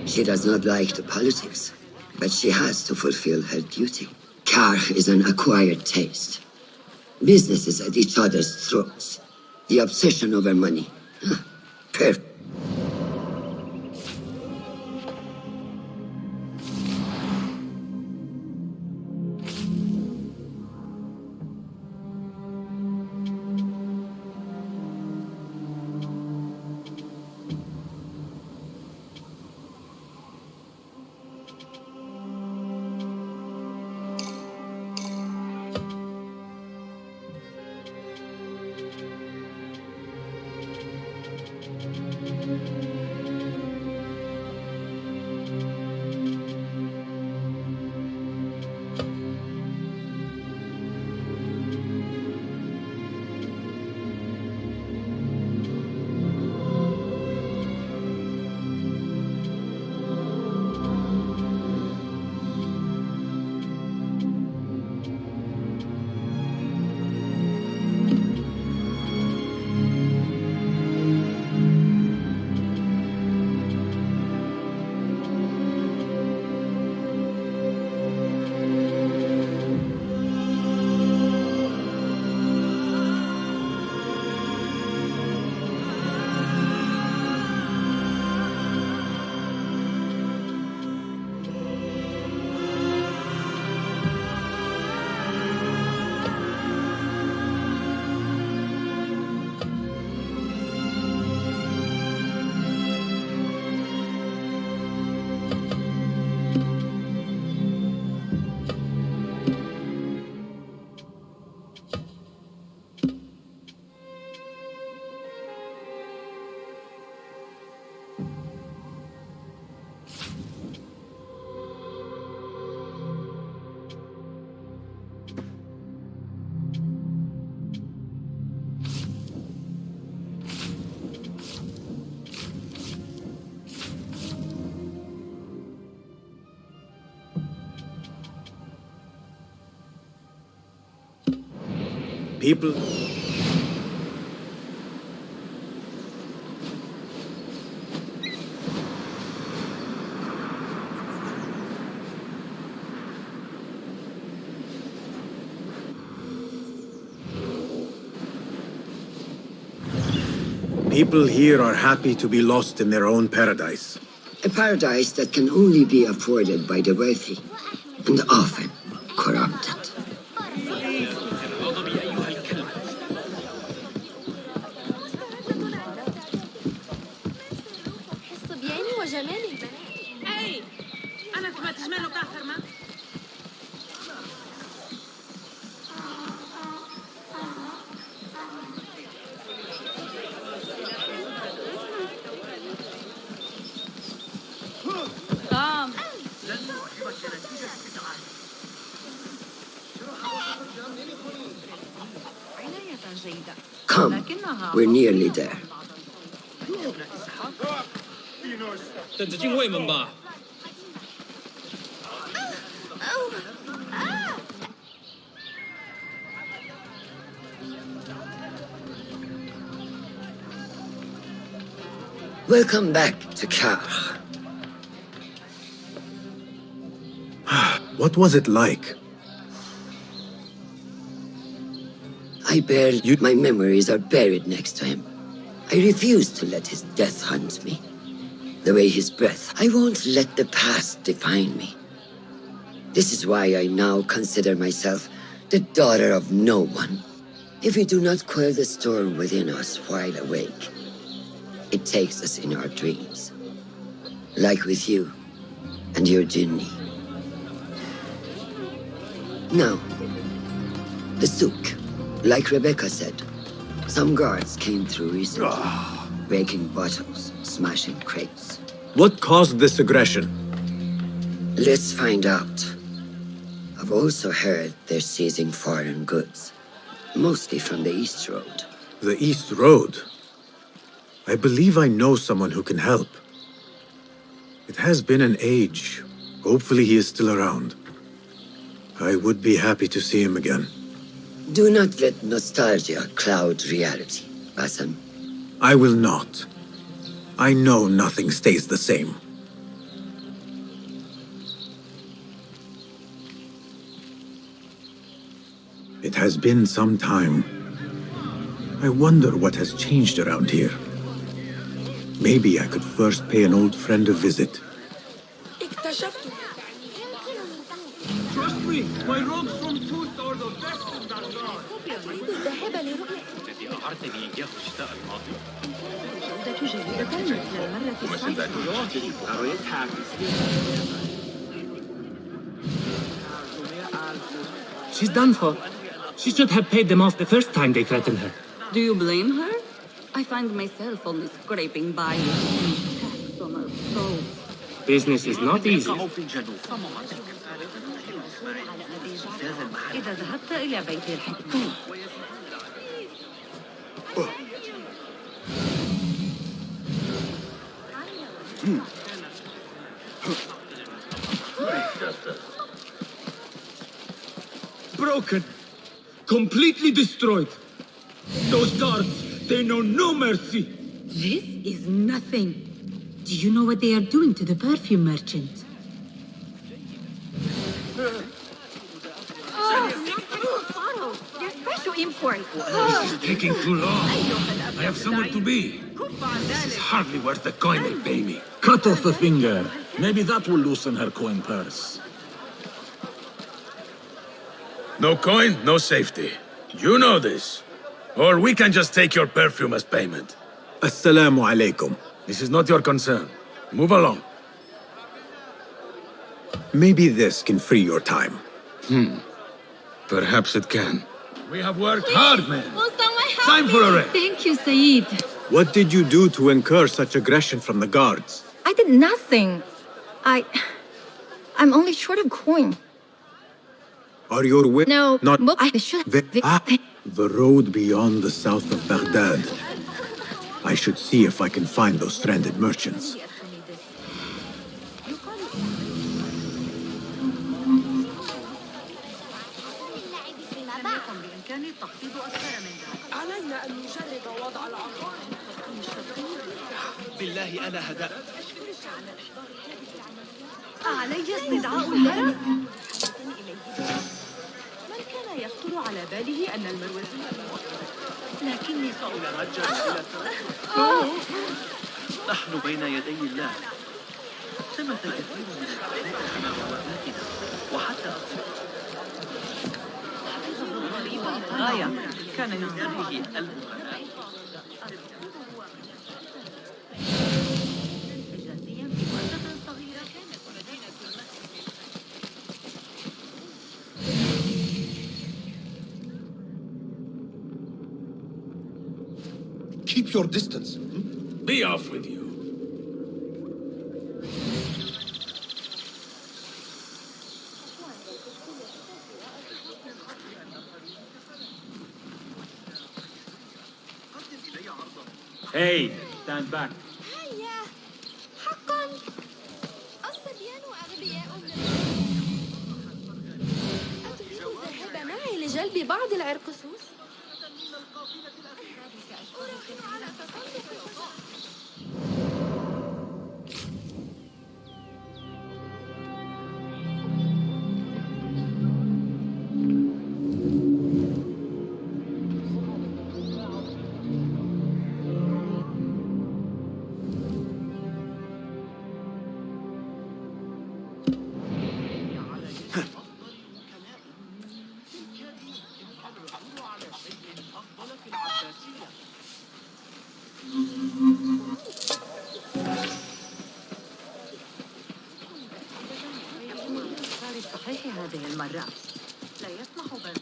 She does not like the politics, but she has to fulfill her duty. Karkh is an acquired taste. Businesses at each other's throats. The obsession over money. Perfect. People... People here are happy to be lost in their own paradise. A paradise that can only be afforded by the wealthy, and often corrupted. Come, we're nearly there. 等着进卫门吧。 Welcome back to Kar. What was it like? My memories are buried next to him. I refuse to let his death hunt me. The way his breath, I won't let the past define me. This is why I now consider myself the daughter of no one. If we do not quell the storm within us while awake, it takes us in our dreams. Like with you and your Jinni. Now, the souk. Like Rebecca said, some guards came through recently, breaking bottles, smashing crates. What caused this aggression? Let's find out. I've also heard they're seizing foreign goods, mostly from the East Road. The East Road? I believe I know someone who can help. It has been an age. Hopefully he is still around. I would be happy to see him again. Do not let nostalgia cloud reality, Bassem. I will not. I know nothing stays the same. It has been some time. I wonder what has changed around here. Maybe I could first pay an old friend a visit. Trust me, my rogues from Tooth are the best in that guard. She's done for. She should have paid them off the first time they threatened her. Do you blame her? I find myself only scraping by with tax on our souls. Business is not easy. إذا ذهبت إلى بيت الحكومة. Broken. Completely destroyed. Those guards, they know no mercy. This is nothing. Do you know what they are doing to the perfume merchant? They're special import. This is taking too long. I have somewhere to be. This is hardly worth the coin they pay me. Cut off a finger. Maybe that will loosen her coin purse. No coin, no safety. You know this. Or we can just take your perfume as payment. Assalamu alaikum. This is not your concern. Move along. Maybe this can free your time. Perhaps it can. We have worked hard, man. Will someone help Time for a rest. Thank you, Saeed. What did you do to incur such aggression from the guards? I did nothing. I'm only short of coin. Are your wi- No, not I should. the road beyond the south of Baghdad. I should see if I can find those stranded merchants. علينا أن نجرب وضع العقارب. بالله أنا هدأت. أعلي استدعاء الحرس؟ من كان يخطر على باله أن المروزية لكني سأتوجه إلى نحن بين يدي الله. ثمة كثير من الأحداث في جواباتنا وحتى غاية كان يسره المغنى. Keep your distance. Be off with you. Hey, stand back. هيا حقا الصبيان أغبياء أتريد الذهاب معي لجلب بعض العرقسوس؟ أراهن على تسلق صحيح هذه المرة لا يسمح بل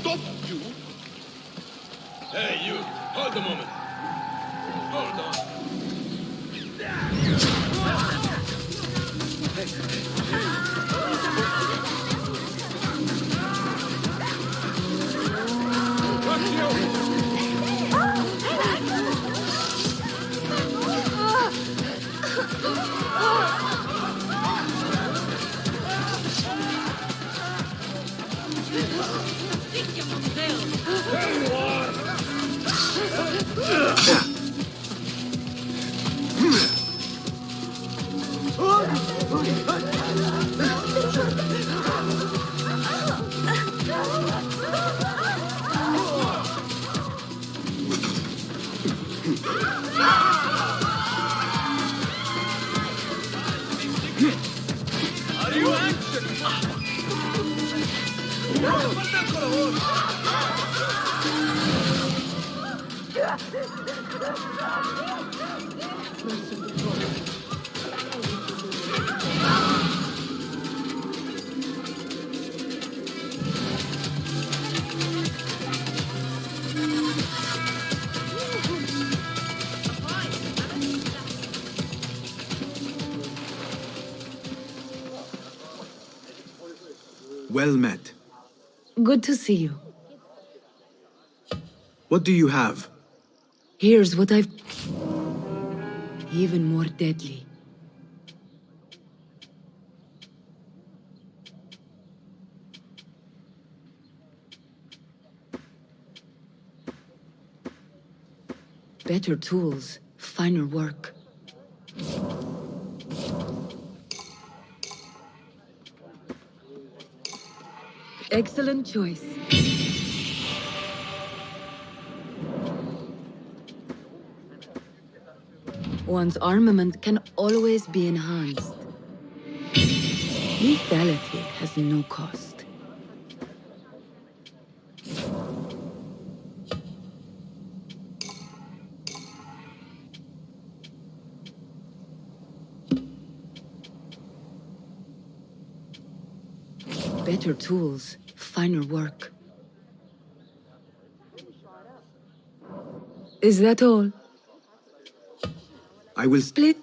Stop, you! Hey, you! Hold a moment. Hold on. Are you action? Well met. Good to see you. What do you have? Here's what I've... Even more deadly. Better tools, finer work. Excellent choice. One's armament can always be enhanced. Lethality has no cost. Better tools, finer work. Is that all? I will split.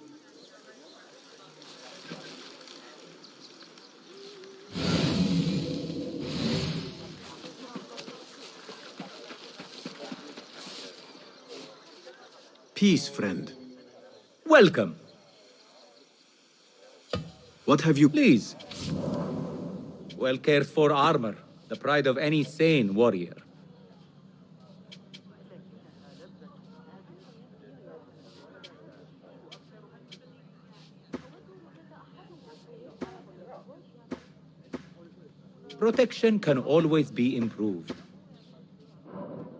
Peace, friend. Welcome. What have you... Please. Well cared for armor, the pride of any sane warrior. Protection can always be improved.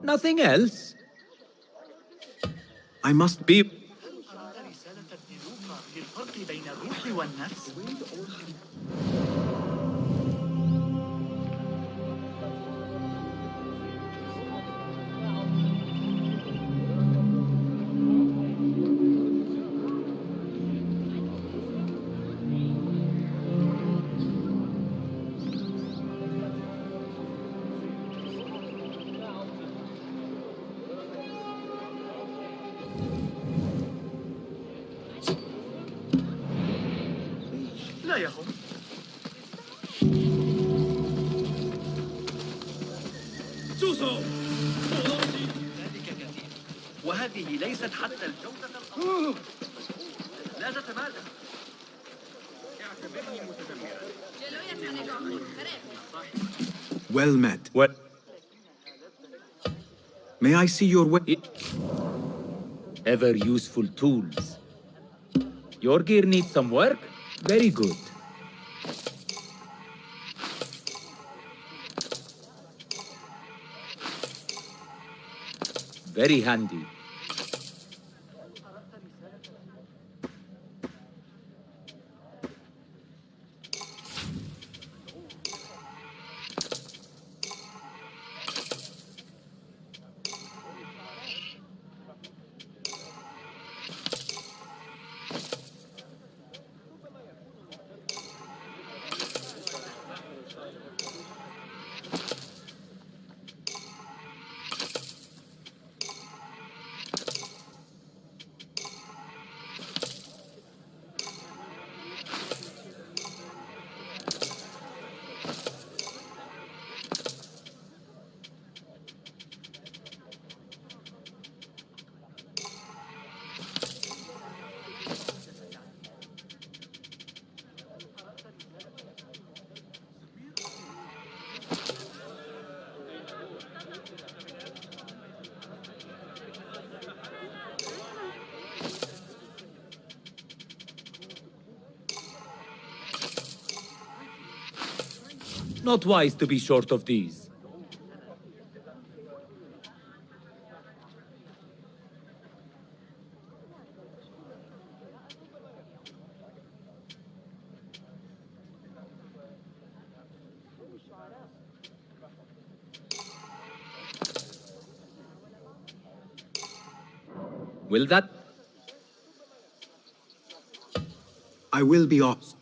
Nothing else? I must be... لا يهم. ذلك كثير. وهذه ليست حتى الجودة الأفضل. لا تتمادى. اعتبرني متدمرا. Well met. What? May I see your way? Ever useful tools. Your gear needs some work? Very good. Very handy. Not wise to be short of these. Will that? I will be off.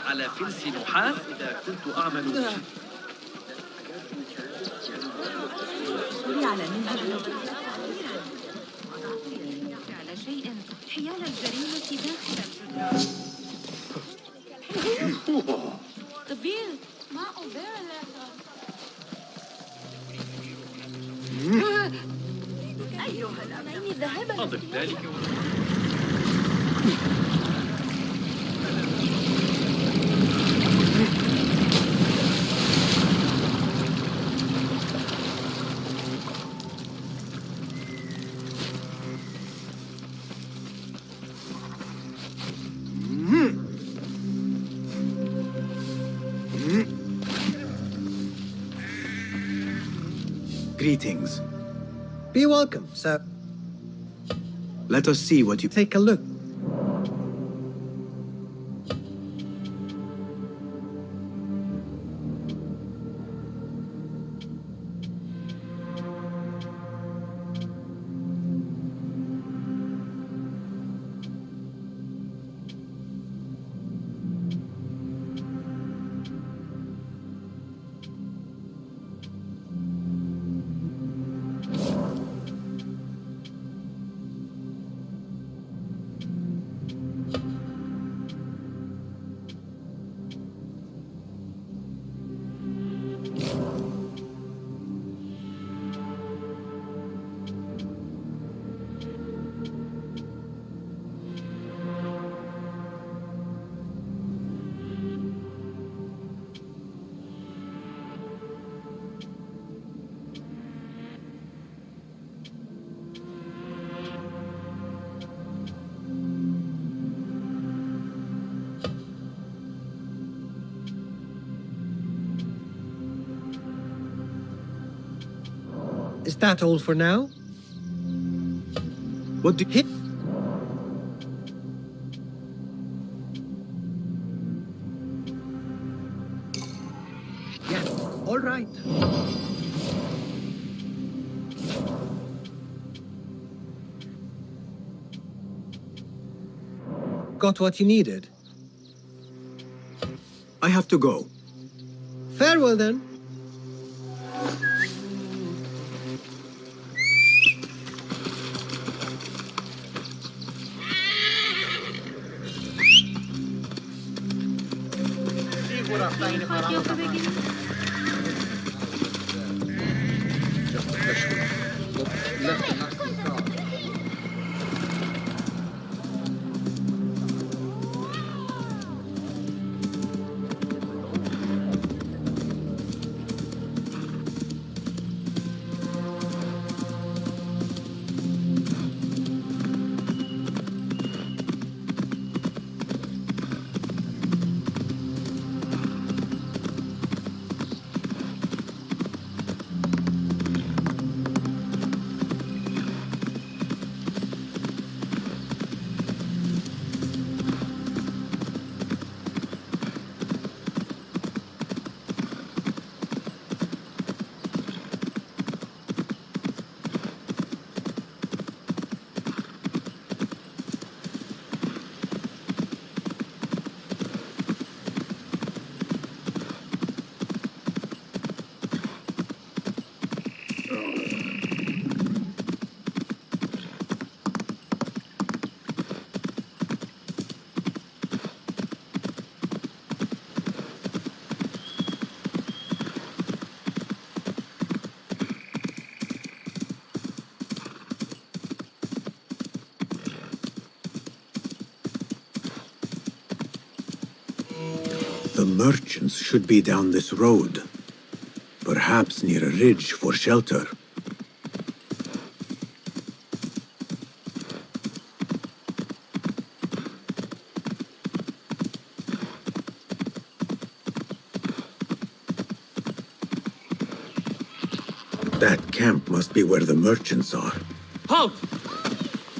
على فلس نحاس إذا كنت أعمل به. على منهج على شيء حيال الجريمة داخل الجدران. طبيل ما أيها الأمين ذهب أضف ذلك Greetings. Be welcome, sir. Let us see what you... Take a look. Is that all for now? What do you... Yes, all right. Got what you needed? I have to go. Farewell then. The merchants should be down this road. Perhaps near a ridge for shelter. That camp must be where the merchants are. Halt!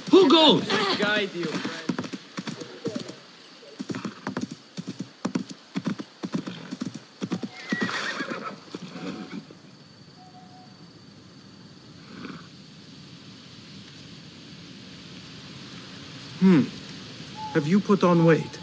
Who goes? Guide you. Have you put on weight?